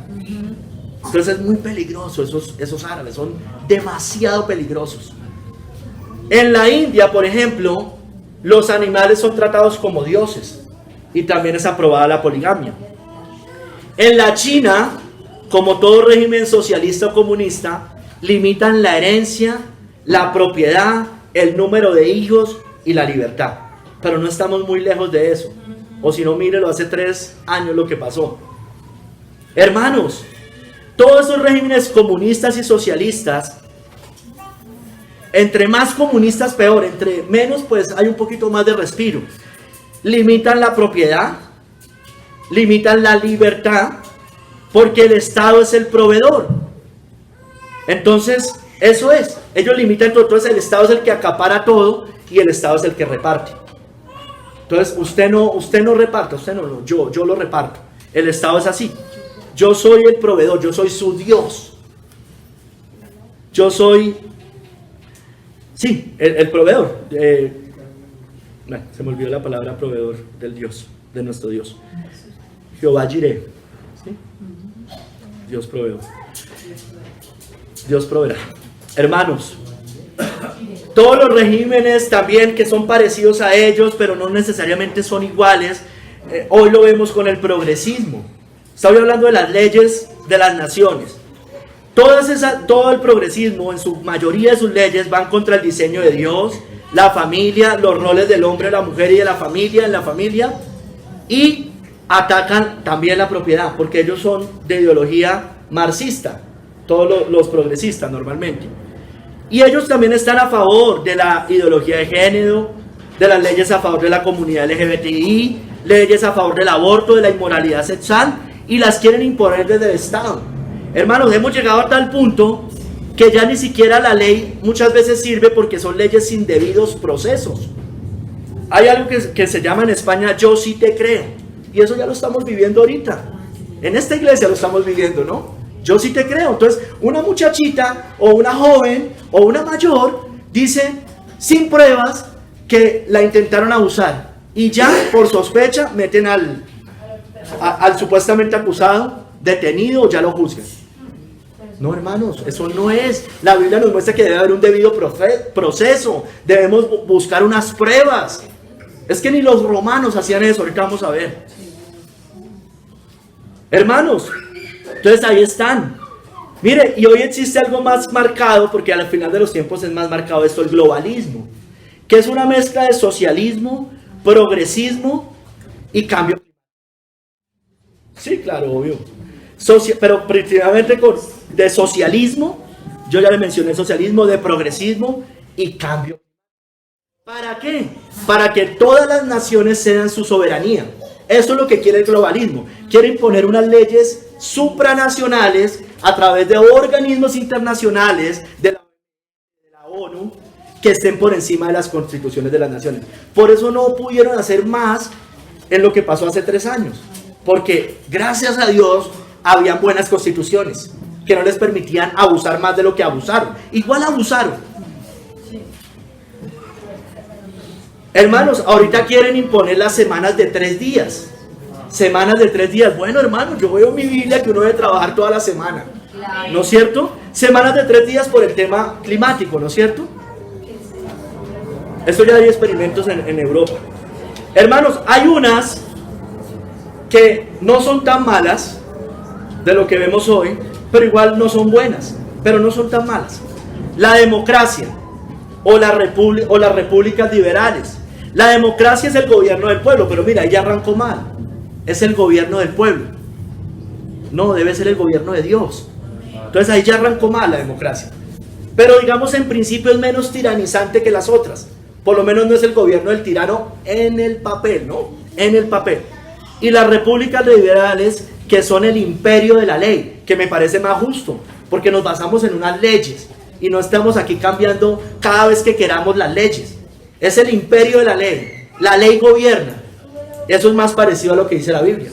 Entonces es muy peligroso, esos árabes son demasiado peligrosos. En la India, por ejemplo, los animales son tratados como dioses y también es aprobada la poligamia. En la China, como todo régimen socialista o comunista, limitan la herencia, la propiedad, el número de hijos y la libertad. Pero no estamos muy lejos de eso. O si no, mírelo, hace 3 años lo que pasó. Hermanos, todos esos regímenes comunistas y socialistas, entre más comunistas peor, entre menos pues hay un poquito más de respiro. Limitan la propiedad, limitan la libertad, porque el Estado es el proveedor. Entonces, eso es, ellos limitan todo, entonces el Estado es el que acapara todo y el Estado es el que reparte. Entonces, usted no reparte, yo lo reparto. El Estado es así. Yo soy el proveedor, yo soy su Dios. Yo soy, sí, el proveedor. Se me olvidó la palabra proveedor del Dios, de nuestro Dios. Jehová Jireh. ¿Sí? Dios proveedor. Dios proveerá. Hermanos, Todos los regímenes también que son parecidos a ellos, pero no necesariamente son iguales, hoy lo vemos con el progresismo. Estoy hablando de las leyes de las naciones. Todo el progresismo, en su mayoría de sus leyes, van contra el diseño de Dios, la familia, los roles del hombre, la mujer y de la familia, en la familia, y atacan también la propiedad, porque ellos son de ideología marxista, todos los progresistas normalmente. Y ellos también están a favor de la ideología de género, de las leyes a favor de la comunidad LGBTI, leyes a favor del aborto, de la inmoralidad sexual, y las quieren imponer desde el Estado. Hermanos, hemos llegado a tal punto que ya ni siquiera la ley muchas veces sirve porque son leyes sin debidos procesos. Hay algo que se llama en España yo sí te creo, y eso ya lo estamos viviendo ahorita. En esta iglesia lo estamos viviendo, ¿no? Yo sí te creo. Entonces, una muchachita o una joven o una mayor dice sin pruebas que la intentaron abusar y ya por sospecha meten al supuestamente acusado detenido o ya lo juzgan. No, hermanos, eso no es. La Biblia nos muestra que debe haber un debido proceso. Debemos buscar unas pruebas. Es que ni los romanos hacían eso. Ahorita vamos a ver. Hermanos, entonces ahí están. Mire, y hoy existe algo más marcado, porque al final de los tiempos es más marcado esto, el globalismo, que es una mezcla de socialismo, progresismo y cambio. Sí, claro, obvio. Pero principalmente de socialismo, yo ya le mencioné socialismo, de progresismo y cambio. ¿Para qué? Para que todas las naciones cedan su soberanía. Eso es lo que quiere el globalismo. Quiere imponer unas leyes supranacionales a través de organismos internacionales de la ONU que estén por encima de las constituciones de las naciones. Por eso no pudieron hacer más en lo que pasó hace 3 años. Porque gracias a Dios habían buenas constituciones que no les permitían abusar más de lo que abusaron. Igual abusaron. Hermanos, ahorita quieren imponer las semanas de 3 días. Semanas de 3 días. Bueno, hermanos, yo veo en mi Biblia que uno debe trabajar toda la semana. ¿No es cierto? Semanas de 3 días por el tema climático, ¿no es cierto? Esto ya hay experimentos en Europa. Hermanos, hay unas que no son tan malas de lo que vemos hoy, pero igual no son buenas, pero no son tan malas. La democracia o las repúblicas liberales. La democracia es el gobierno del pueblo, pero mira, ahí ya arrancó mal. Es el gobierno del pueblo. No, debe ser el gobierno de Dios. Entonces ahí ya arrancó mal la democracia. Pero digamos en principio es menos tiranizante que las otras. Por lo menos no es el gobierno del tirano en el papel, ¿no? En el papel. Y las repúblicas liberales, que son el imperio de la ley, que me parece más justo, porque nos basamos en unas leyes y no estamos aquí cambiando cada vez que queramos las leyes. Es el imperio de la ley gobierna. Eso es más parecido a lo que dice la Biblia.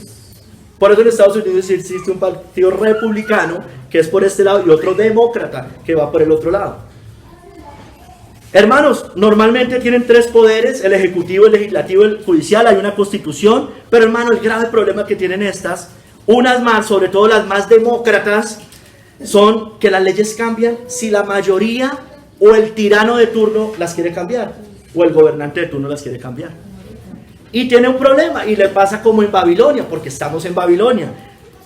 Por eso en Estados Unidos existe un partido republicano que es por este lado y otro demócrata que va por el otro lado. Hermanos, normalmente tienen 3 poderes, el ejecutivo, el legislativo y el judicial. Hay una constitución, pero hermano, el grave problema que tienen estas, unas más, sobre todo las más demócratas, son que las leyes cambian si la mayoría o el tirano de turno las quiere cambiar, o el gobernante de turno las quiere cambiar. Y tiene un problema, y le pasa como en Babilonia, porque estamos en Babilonia,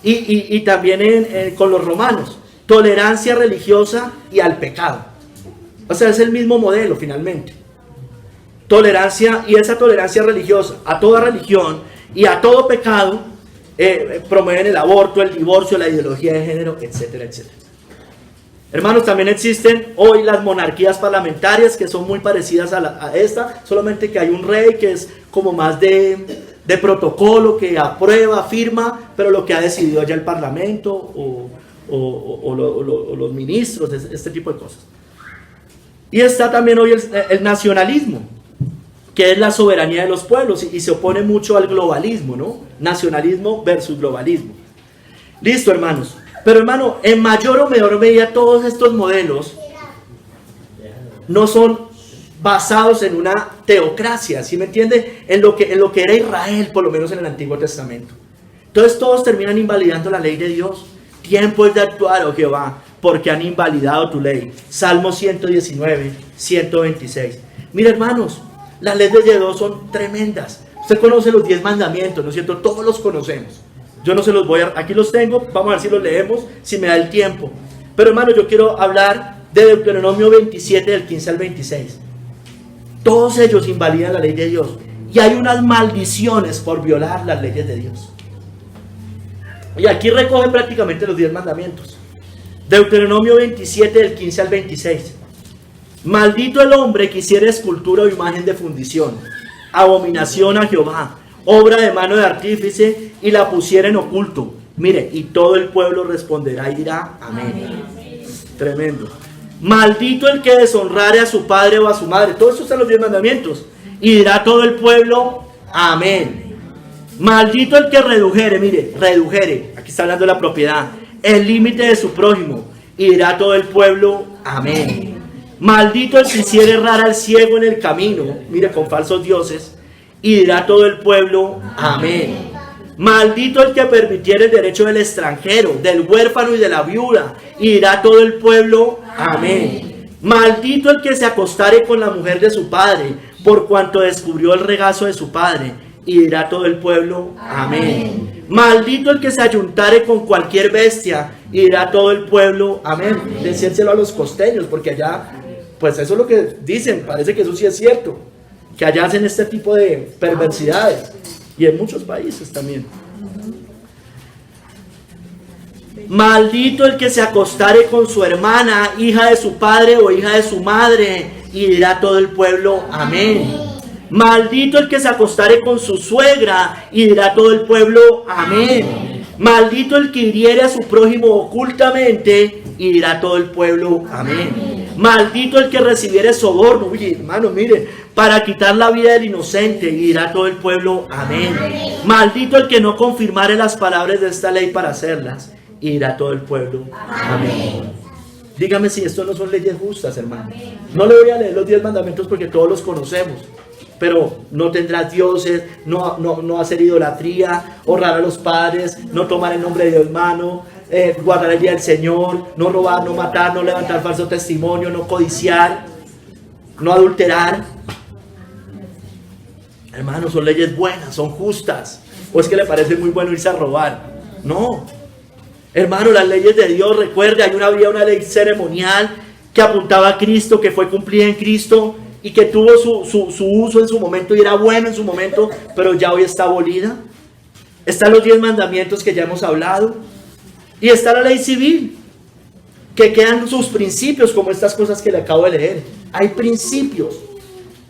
y también con los romanos, tolerancia religiosa y al pecado. O sea, es el mismo modelo finalmente. Tolerancia, y esa tolerancia religiosa a toda religión y a todo pecado, promueven el aborto, el divorcio, la ideología de género, etcétera, etcétera. Hermanos, también existen hoy las monarquías parlamentarias que son muy parecidas a esta, solamente que hay un rey que es como más de protocolo, que aprueba, firma, pero lo que ha decidido ya el parlamento o los ministros, este tipo de cosas. Y está también hoy el nacionalismo, que es la soberanía de los pueblos y se opone mucho al globalismo, ¿no? Nacionalismo versus globalismo. Listo, hermanos. Pero hermano, en mayor o menor medida todos estos modelos no son basados en una teocracia, ¿sí me entiende? En lo que era Israel, por lo menos en el Antiguo Testamento. Entonces todos terminan invalidando la ley de Dios. Tiempo es de actuar, oh Jehová, porque han invalidado tu ley. Salmo 119, 126. Mira, hermanos, las leyes de Dios son tremendas. Usted conoce los 10 mandamientos, ¿no es cierto? Todos los conocemos. Yo no se los voy a... Aquí los tengo, vamos a ver si los leemos, si me da el tiempo. Pero hermanos, yo quiero hablar de Deuteronomio 27, del 15 al 26. Todos ellos invalidan la ley de Dios. Y hay unas maldiciones por violar las leyes de Dios. Y aquí recoge prácticamente los 10 mandamientos. Deuteronomio 27, del 15 al 26. Maldito el hombre que hiciera escultura o imagen de fundición, abominación a Jehová, obra de mano de artífice, y la pusiera en oculto. Mire, y todo el pueblo responderá y dirá amén. Tremendo. Maldito el que deshonrare a su padre o a su madre. Todo esto está en los 10 mandamientos. Y dirá todo el pueblo amén. Maldito el que redujere, mire, redujere, aquí está hablando de la propiedad, el límite de su prójimo, y dirá todo el pueblo amén. Maldito el que hiciere errar al ciego en el camino, mire, con falsos dioses, y dirá todo el pueblo amén. Maldito el que permitiere el derecho del extranjero, del huérfano y de la viuda, y dirá todo el pueblo amén. Maldito el que se acostare con la mujer de su padre, por cuanto descubrió el regazo de su padre, y dirá todo el pueblo amén. Maldito el que se ayuntare con cualquier bestia, y dirá todo el pueblo amén. Decírselo a los costeños, porque allá, pues eso es lo que dicen, parece que eso sí es cierto, que allá hacen este tipo de perversidades, y en muchos países también. Maldito el que se acostare con su hermana, hija de su padre o hija de su madre, y dirá todo el pueblo amén. Maldito el que se acostare con su suegra, y dirá todo el pueblo amén. Maldito el que hiriere a su prójimo ocultamente, y dirá todo el pueblo amén. Maldito el que recibiere soborno, uy, hermano, mire, para quitar la vida del inocente, y dirá todo el pueblo amén. Maldito el que no confirmare las palabras de esta ley para hacerlas, y dirá todo el pueblo amén. Dígame si esto no son leyes justas, hermano. No le voy a leer los 10 mandamientos porque todos los conocemos. Pero no tendrás dioses, no hacer idolatría, honrar a los padres, no tomar el nombre de Dios mano, guardar el día del Señor, no robar, no matar, no levantar falso testimonio, no codiciar, no adulterar. Hermano, son leyes buenas, son justas. ¿O es que le parece muy bueno irse a robar? No. Hermano, las leyes de Dios, recuerde, había una ley ceremonial que apuntaba a Cristo, que fue cumplida en Cristo y que tuvo su uso en su momento y era bueno en su momento, pero ya hoy está abolida. Están los 10 mandamientos que ya hemos hablado, y está la ley civil, que quedan sus principios, como estas cosas que le acabo de leer. Hay principios.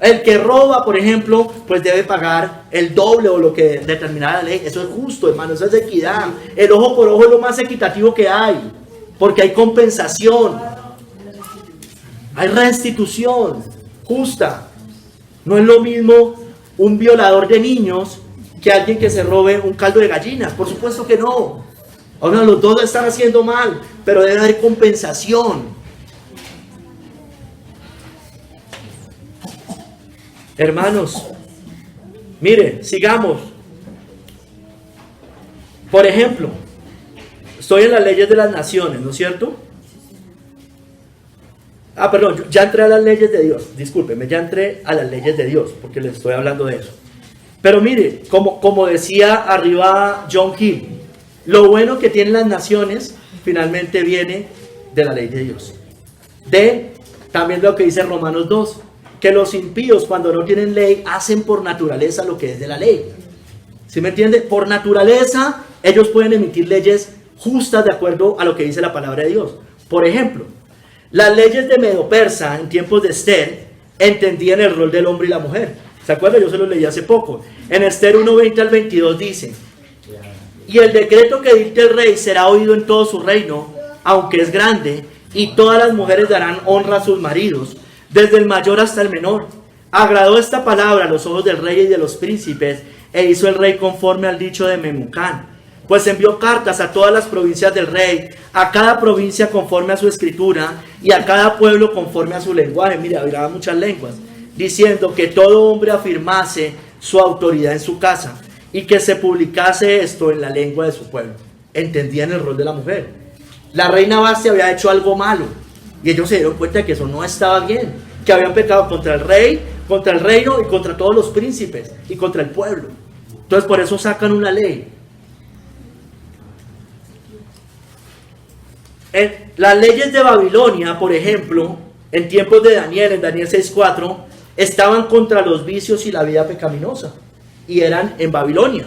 El que roba, por ejemplo, pues debe pagar el doble o lo que determinara la ley. Eso es justo, hermano, eso es equidad. El ojo por ojo es lo más equitativo que hay, porque hay compensación, hay restitución justa. No es lo mismo un violador de niños que alguien que se robe un caldo de gallinas. Por supuesto que no. Ahora los dos están haciendo mal, pero debe haber compensación. Hermanos, mire, sigamos. Por ejemplo, estoy en las leyes de las naciones, ¿no es cierto? Perdón, ya entré a las leyes de Dios. Discúlpeme, ya entré a las leyes de Dios, porque les estoy hablando de eso. Pero mire, como decía arriba John Hill, lo bueno que tienen las naciones finalmente viene de la ley de Dios. También lo que dice Romanos 2, que los impíos cuando no tienen ley hacen por naturaleza lo que es de la ley. ¿Sí me entiende? Por naturaleza ellos pueden emitir leyes justas de acuerdo a lo que dice la palabra de Dios. Por ejemplo, las leyes de Medo-Persa en tiempos de Esther entendían el rol del hombre y la mujer. ¿Se acuerdan? Yo se lo leí hace poco. En Esther 1:20 al 22 dice: y el decreto que dicte el rey será oído en todo su reino, aunque es grande, y todas las mujeres darán honra a sus maridos, desde el mayor hasta el menor. Agradó esta palabra a los ojos del rey y de los príncipes, e hizo el rey conforme al dicho de Memucán. Pues envió cartas a todas las provincias del rey, a cada provincia conforme a su escritura, y a cada pueblo conforme a su lenguaje. Mire, hablaba muchas lenguas, diciendo que todo hombre afirmase su autoridad en su casa, y que se publicase esto en la lengua de su pueblo. Entendían el rol de la mujer. La reina Vastia había hecho algo malo y ellos se dieron cuenta de que eso no estaba bien, que habían pecado contra el rey, contra el reino y contra todos los príncipes y contra el pueblo. Entonces por eso sacan una ley. Las leyes de Babilonia, por ejemplo, en tiempos de Daniel, en Daniel 6:4, estaban contra los vicios y la vida pecaminosa, y eran en Babilonia.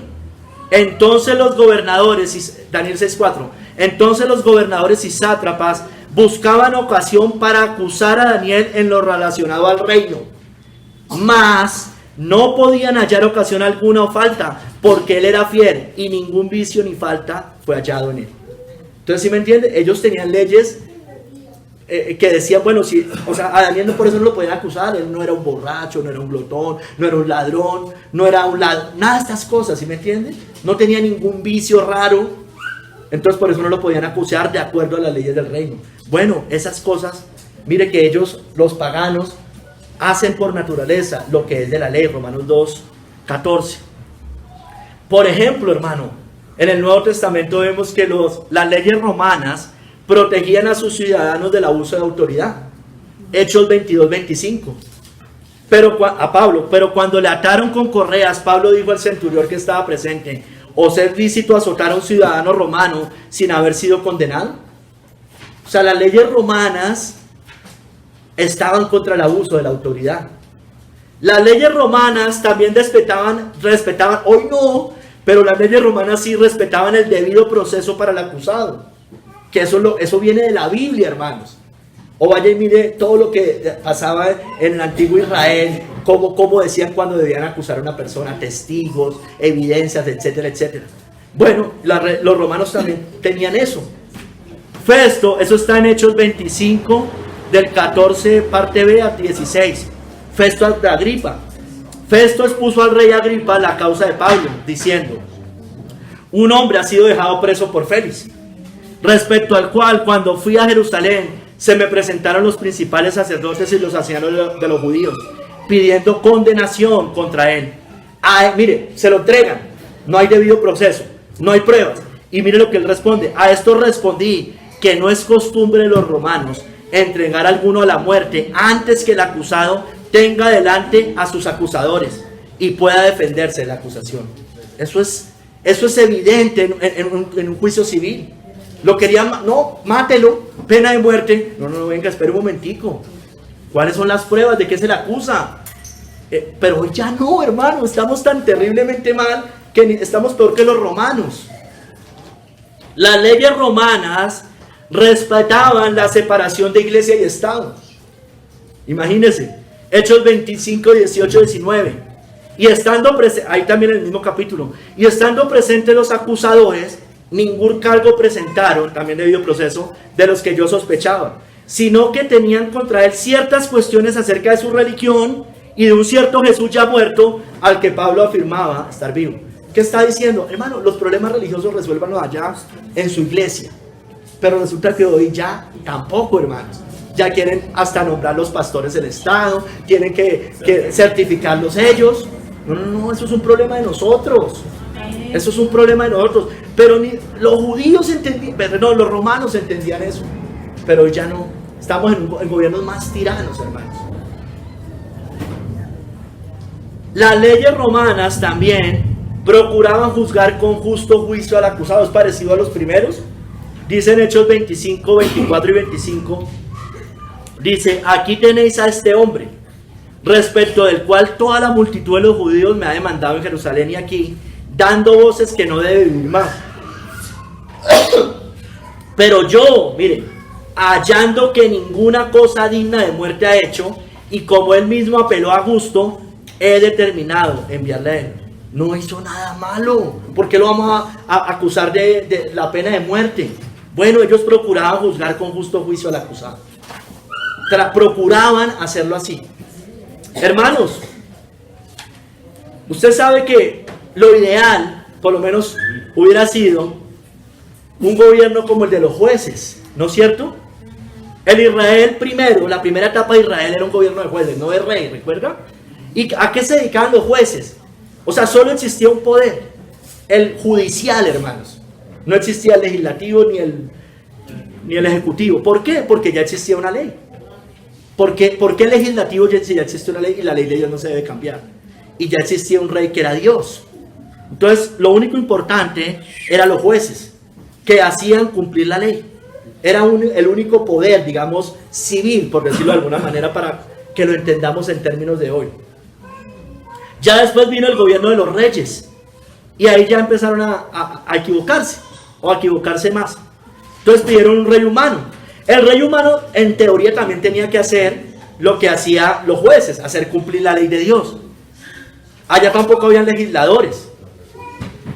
Entonces los gobernadores, Daniel 6:4, entonces los gobernadores y sátrapas buscaban ocasión para acusar a Daniel en lo relacionado al reino, mas no podían hallar ocasión alguna o falta, porque él era fiel y ningún vicio ni falta fue hallado en él. Entonces, ¿sí me entiende? Ellos tenían leyes que decían, bueno, sí, o sea, a Daniel por eso no lo podían acusar, él no era un borracho, no era un glotón, no era un ladrón, no era un nada de estas cosas, ¿sí me entiende? No tenía ningún vicio raro, entonces por eso no lo podían acusar de acuerdo a las leyes del reino. Bueno, esas cosas, mire que ellos, los paganos, hacen por naturaleza lo que es de la ley, Romanos 2:14. Por ejemplo, hermano, en el Nuevo Testamento vemos que las leyes romanas protegían a sus ciudadanos del abuso de autoridad. Hechos 22:25. Pero cuando le ataron con correas, Pablo dijo al centurión que estaba presente: ¿os es lícito azotar a un ciudadano romano sin haber sido condenado? O sea, las leyes romanas estaban contra el abuso de la autoridad. Las leyes romanas también respetaban, hoy no, pero las leyes romanas sí respetaban el debido proceso para el acusado. Que eso viene de la Biblia, hermanos. O vaya y mire todo lo que pasaba en el antiguo Israel, cómo decían cuando debían acusar a una persona, testigos, evidencias, etcétera, etcétera. Bueno, los romanos también tenían eso. Festo, eso está en Hechos 25, del 14 parte B al 16. Festo de Agripa. Festo expuso al rey Agripa la causa de Pablo, diciendo: un hombre ha sido dejado preso por Félix, respecto al cual, cuando fui a Jerusalén, se me presentaron los principales sacerdotes y los ancianos de los judíos, pidiendo condenación contra él. Mire, se lo entregan, no hay debido proceso, no hay pruebas. Y mire lo que él responde: a esto respondí que no es costumbre de los romanos entregar a alguno a la muerte antes que el acusado tenga delante a sus acusadores y pueda defenderse de la acusación. Eso es evidente en un juicio civil. Lo querían, no, mátelo, pena de muerte. No, venga, espere un momentico. ¿Cuáles son las pruebas de qué se le acusa? Pero hoy ya no, hermano, estamos tan terriblemente mal que estamos peor que los romanos. Las leyes romanas respetaban la separación de iglesia y Estado. Imagínense, Hechos 25, 18, 19. Y estando presentes, ahí también en el mismo capítulo, y estando presentes los acusadores, ningún cargo presentaron, también debido proceso, de los que yo sospechaba, sino que tenían contra él ciertas cuestiones acerca de su religión y de un cierto Jesús ya muerto, al que Pablo afirmaba estar vivo. ¿Qué está diciendo? Hermano, los problemas religiosos resuélvanlos allá en su iglesia. Pero resulta que hoy ya tampoco, hermanos. Ya quieren hasta nombrar los pastores del Estado, tienen que certificarlos ellos. No, eso es un problema de nosotros. Eso es un problema de nosotros. Pero ni los judíos los romanos entendían eso. Pero hoy ya no. Estamos en gobiernos más tiranos, hermanos. Las leyes romanas también procuraban juzgar con justo juicio al acusado. ¿Es parecido a los primeros? Dice en Hechos 25, 24 y 25. Dice: aquí tenéis a este hombre, respecto del cual toda la multitud de los judíos me ha demandado en Jerusalén y aquí, dando voces que no debe vivir más. Pero yo, mire, hallando que ninguna cosa digna de muerte ha hecho, y como él mismo apeló a gusto, he determinado enviarle a él. No hizo nada malo. ¿Por qué lo vamos a acusar de la pena de muerte? Bueno, ellos procuraban juzgar con justo juicio al acusado. Procuraban hacerlo así. Hermanos, usted sabe que lo ideal, por lo menos, hubiera sido un gobierno como el de los jueces, ¿no es cierto? El Israel primero, la primera etapa de Israel era un gobierno de jueces, no de rey, ¿recuerda? ¿Y a qué se dedicaban los jueces? O sea, solo existía un poder, el judicial, hermanos. No existía el legislativo ni el ejecutivo. ¿Por qué? Porque ya existía una ley. ¿Por qué el legislativo ya existe una ley y la ley de Dios no se debe cambiar? Y ya existía un rey que era Dios. Entonces, lo único importante eran los jueces, que hacían cumplir la ley. Era el único poder, digamos, civil, por decirlo de alguna manera, para que lo entendamos en términos de hoy. Ya después vino el gobierno de los reyes, y ahí ya empezaron a equivocarse, o a equivocarse más. Entonces pidieron un rey humano. El rey humano, en teoría, también tenía que hacer lo que hacían los jueces, hacer cumplir la ley de Dios. Allá tampoco habían legisladores.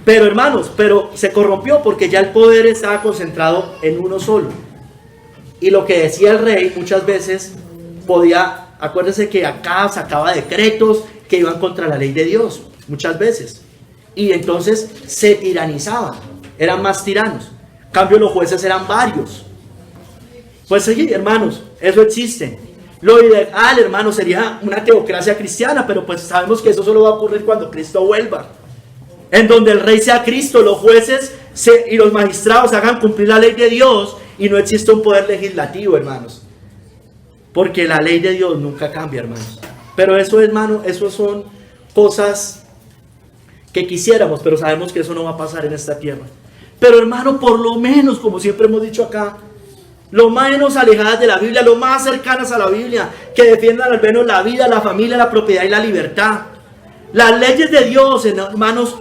Pero hermanos, se corrompió porque ya el poder estaba concentrado en uno solo. Y lo que decía el rey muchas veces acuérdense que acá sacaba decretos que iban contra la ley de Dios, muchas veces. Y entonces se tiranizaban, eran más tiranos. En cambio los jueces eran varios. Pues sí, hermanos, eso existe. Lo ideal, hermanos, sería una teocracia cristiana, pero pues sabemos que eso solo va a ocurrir cuando Cristo vuelva. En donde el rey sea Cristo, los jueces y los magistrados hagan cumplir la ley de Dios y no existe un poder legislativo, hermanos. Porque la ley de Dios nunca cambia, hermanos. Pero eso, hermano, eso son cosas que quisiéramos, pero sabemos que eso no va a pasar en esta tierra. Pero, hermano, por lo menos, como siempre hemos dicho acá, lo menos alejadas de la Biblia, lo más cercanas a la Biblia, que defiendan al menos la vida, la familia, la propiedad y la libertad. Las leyes de Dios, hermanos,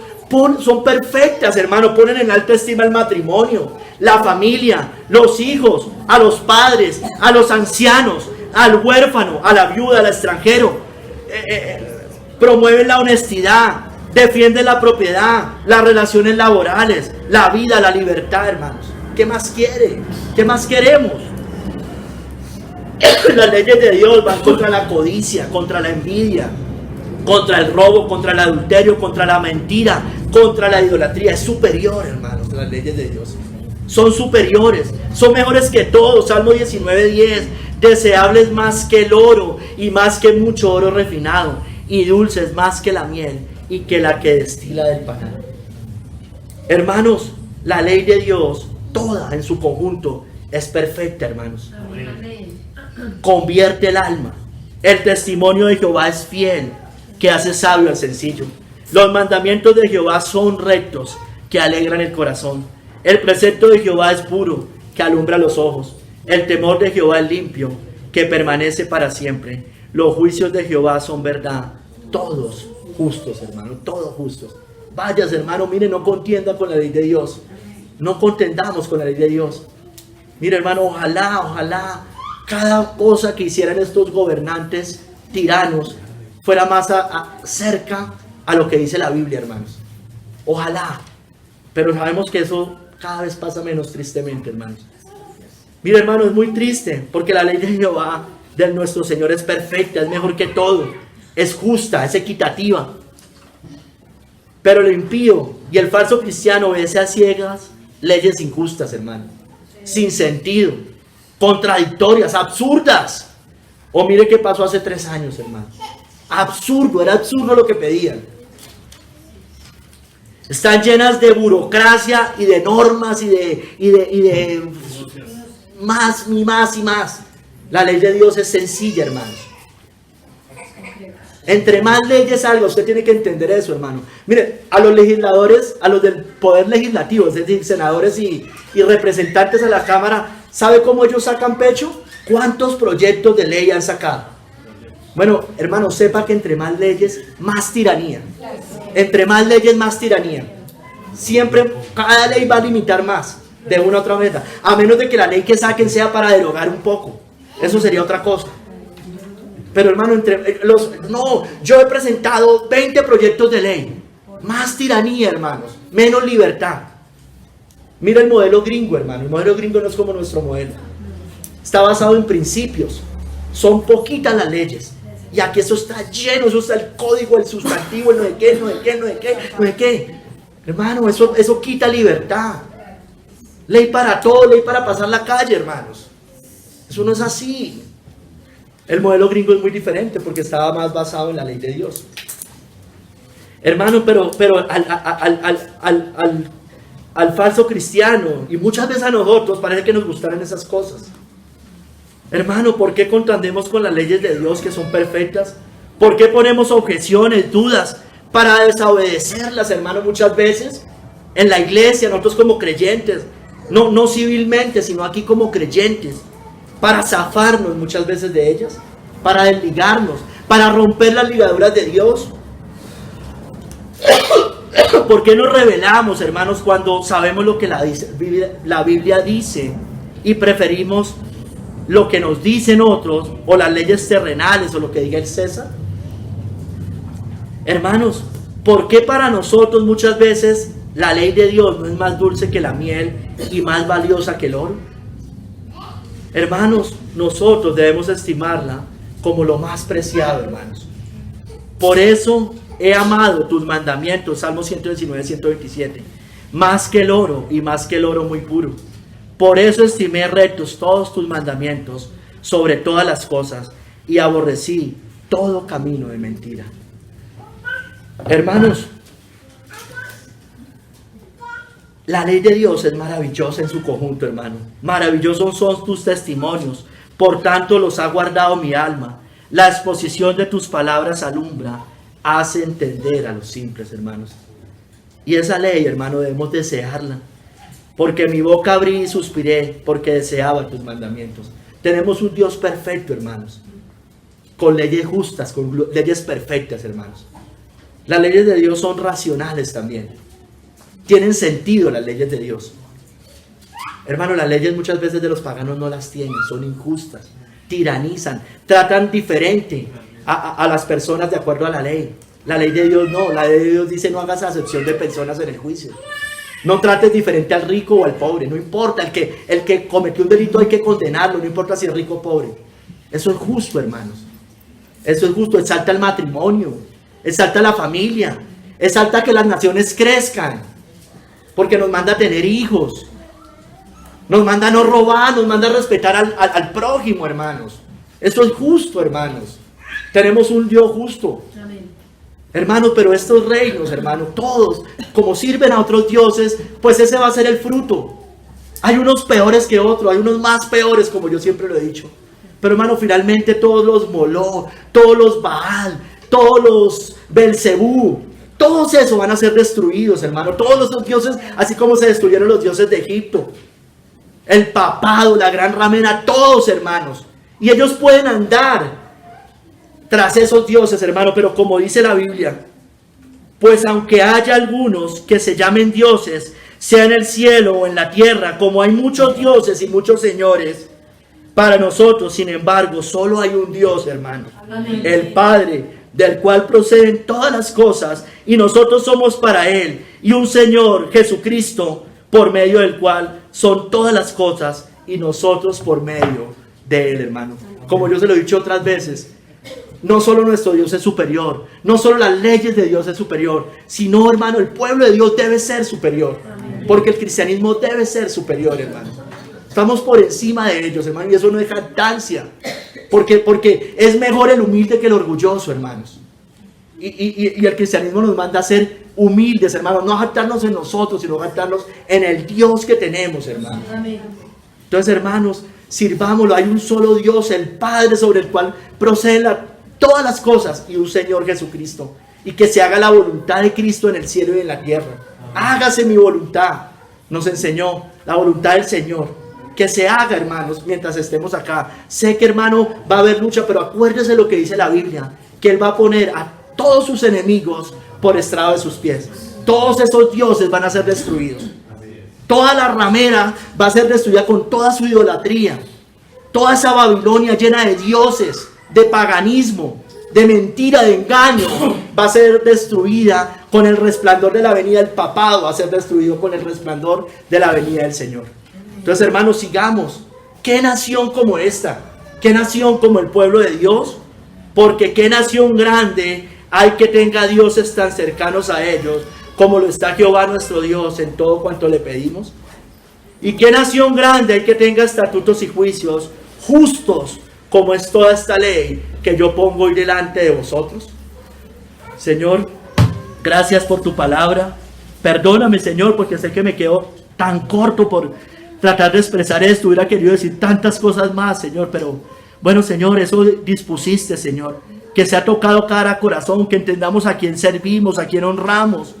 son perfectas, hermano. Ponen en alta estima el matrimonio, la familia, los hijos, a los padres, a los ancianos, al huérfano, a la viuda, al extranjero. Promueven la honestidad, defienden la propiedad, las relaciones laborales, la vida, la libertad, hermanos. ¿Qué más quiere? ¿Qué más queremos? Las leyes de Dios van contra la codicia, contra la envidia, contra el robo, contra el adulterio, contra la mentira, contra la idolatría. Es superior, hermanos, las leyes de Dios. Son superiores, son mejores que todo. Salmo 19:10. Deseables más que el oro y más que mucho oro refinado, y dulces más que la miel y que la que destila del panal. Hermanos, la ley de Dios, toda en su conjunto, es perfecta, hermanos. Convierte el alma. El testimonio de Jehová es fiel, que hace sabio al sencillo. Los mandamientos de Jehová son rectos, que alegran el corazón. El precepto de Jehová es puro, que alumbra los ojos. El temor de Jehová es limpio, que permanece para siempre. Los juicios de Jehová son verdad, todos justos, hermano, todos justos. Vayas, hermano, mire, no contienda con la ley de Dios. No contendamos con la ley de Dios. Mire, hermano, ojalá cada cosa que hicieran estos gobernantes tiranos fuera más cerca a lo que dice la Biblia, hermanos. Ojalá. Pero sabemos que eso cada vez pasa menos, tristemente, hermanos. Mire, hermano, es muy triste, porque la ley de Jehová, de nuestro Señor, es perfecta, es mejor que todo, es justa, es equitativa. Pero el impío y el falso cristiano obedece a ciegas leyes injustas, hermano, sin sentido, contradictorias, absurdas. O mire qué pasó hace 3 años, hermano. Absurdo, era absurdo lo que pedían. Están llenas de burocracia y de normas y de más y más y más. La ley de Dios es sencilla, hermanos. Entre más leyes salga, usted tiene que entender eso, hermano. Mire, a los legisladores, a los del poder legislativo, es decir, senadores y representantes a la Cámara, ¿sabe cómo ellos sacan pecho? ¿Cuántos proyectos de ley han sacado? Bueno, hermano, sepa que entre más leyes, más tiranía. Entre más leyes, más tiranía. Siempre, cada ley va a limitar más, de una u otra manera. A menos de que la ley que saquen sea para derogar un poco. Eso sería otra cosa. Pero, hermano, yo he presentado 20 proyectos de ley. Más tiranía, hermanos. Menos libertad. Mira el modelo gringo, hermano. El modelo gringo no es como nuestro modelo. Está basado en principios. Son poquitas las leyes. Y aquí eso está lleno. Eso está el código, el sustantivo, el no de qué. Hermano, eso quita libertad. Ley para todo, ley para pasar la calle, hermanos. Eso no es así. El modelo gringo es muy diferente porque estaba más basado en la ley de Dios. Hermano, pero al falso cristiano, y muchas veces a nosotros parece que nos gustaran esas cosas. Hermano, ¿por qué contendemos con las leyes de Dios que son perfectas? ¿Por qué ponemos objeciones, dudas para desobedecerlas, hermano, muchas veces? En la iglesia, nosotros como creyentes, no civilmente, sino aquí como creyentes, para zafarnos muchas veces de ellas, para desligarnos, para romper las ligaduras de Dios. ¿Por qué nos rebelamos, hermanos, cuando sabemos lo que la Biblia dice y preferimos lo que nos dicen otros o las leyes terrenales o lo que diga el César? Hermanos, ¿por qué para nosotros muchas veces la ley de Dios no es más dulce que la miel y más valiosa que el oro? Hermanos, nosotros debemos estimarla como lo más preciado, hermanos. Por eso he amado tus mandamientos, Salmo 119, 127, más que el oro y más que el oro muy puro. Por eso estimé rectos todos tus mandamientos sobre todas las cosas y aborrecí todo camino de mentira. Hermanos, la ley de Dios es maravillosa en su conjunto, hermano. Maravillosos son tus testimonios, por tanto los ha guardado mi alma. La exposición de tus palabras alumbra, hace entender a los simples, hermanos. Y esa ley, hermano, debemos desearla, porque mi boca abrí y suspiré, porque deseaba tus mandamientos. Tenemos un Dios perfecto, hermanos, con leyes justas, con leyes perfectas, hermanos. Las leyes de Dios son racionales también. Tienen sentido las leyes de Dios. Hermano, las leyes muchas veces de los paganos no las tienen, son injustas, tiranizan, tratan diferente a las personas de acuerdo a la ley. La ley de Dios no, la ley de Dios dice no hagas acepción de personas en el juicio. No trates diferente al rico o al pobre, no importa, el que cometió un delito hay que condenarlo, no importa si es rico o pobre. Eso es justo, hermanos. Eso es justo, exalta el matrimonio, exalta la familia, exalta que las naciones crezcan, porque nos manda a tener hijos, nos manda a no robar, nos manda a respetar al prójimo, hermanos. Eso es justo, hermanos. Tenemos un Dios justo. Amén. Hermanos, pero estos reinos, hermanos, todos, como sirven a otros dioses, pues ese va a ser el fruto. Hay unos peores que otros, hay unos más peores, como yo siempre lo he dicho. Pero hermano, finalmente todos los Moloch, todos los Baal, todos los Belcebú, todos esos van a ser destruidos, hermano. Todos los dioses, así como se destruyeron los dioses de Egipto, el papado, la gran ramera, todos, hermanos. Y ellos pueden andar tras esos dioses, hermano, pero como dice la Biblia, pues aunque haya algunos que se llamen dioses, sea en el cielo o en la tierra, como hay muchos dioses y muchos señores, para nosotros, sin embargo, solo hay un Dios, hermano, amén, el Padre, del cual proceden todas las cosas, y nosotros somos para Él, y un Señor, Jesucristo, por medio del cual son todas las cosas, y nosotros por medio de Él, hermano. Como yo se lo he dicho otras veces, no solo nuestro Dios es superior, no solo las leyes de Dios es superior, sino, hermano, el pueblo de Dios debe ser superior, porque el cristianismo debe ser superior, hermano. Estamos por encima de ellos, hermano, y eso no es jactancia, porque es mejor el humilde que el orgulloso, hermanos. Y el cristianismo nos manda a ser humildes, hermanos, no a jactarnos en nosotros, sino a jactarnos en el Dios que tenemos, hermanos. Entonces, hermanos, sirvámoslo. Hay un solo Dios, el Padre, sobre el cual proceden todas las cosas, y un Señor Jesucristo. Y que se haga la voluntad de Cristo en el cielo y en la tierra. Hágase mi voluntad, nos enseñó la voluntad del Señor. Que se haga, hermanos, mientras estemos acá. Sé que, hermano, va a haber lucha, pero acuérdese lo que dice la Biblia, que Él va a poner a todos sus enemigos por estrado de sus pies. Todos esos dioses van a ser destruidos. Toda la ramera va a ser destruida con toda su idolatría. Toda esa Babilonia llena de dioses, de paganismo, de mentira, de engaño, va a ser destruida con el resplandor de la venida del papado, va a ser destruido con el resplandor de la venida del Señor. Entonces, hermanos, sigamos. ¿Qué nación como esta? ¿Qué nación como el pueblo de Dios? Porque qué nación grande hay que tenga dioses tan cercanos a ellos como lo está Jehová nuestro Dios en todo cuanto le pedimos. Y qué nación grande hay que tenga estatutos y juicios justos como es toda esta ley que yo pongo hoy delante de vosotros. Señor, gracias por tu palabra. Perdóname, Señor, porque sé que me quedo tan corto por tratar de expresar esto. Hubiera querido decir tantas cosas más, Señor, pero bueno, Señor, eso dispusiste, Señor. Que sea tocado cada corazón, que entendamos a quién servimos, a quién honramos.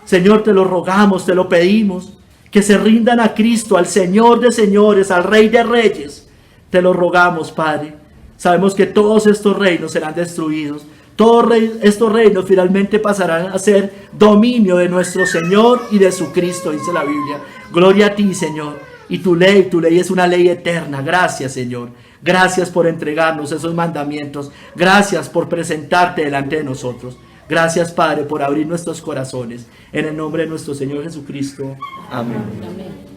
Señor, te lo rogamos, te lo pedimos. Que se rindan a Cristo, al Señor de señores, al Rey de reyes. Te lo rogamos, Padre. Sabemos que todos estos reinos serán destruidos. Todos estos reinos finalmente pasarán a ser dominio de nuestro Señor y de su Cristo, dice la Biblia. Gloria a ti, Señor. Y tu ley es una ley eterna. Gracias, Señor. Gracias por entregarnos esos mandamientos. Gracias por presentarte delante de nosotros. Gracias, Padre, por abrir nuestros corazones. En el nombre de nuestro Señor Jesucristo. Amén. Amén.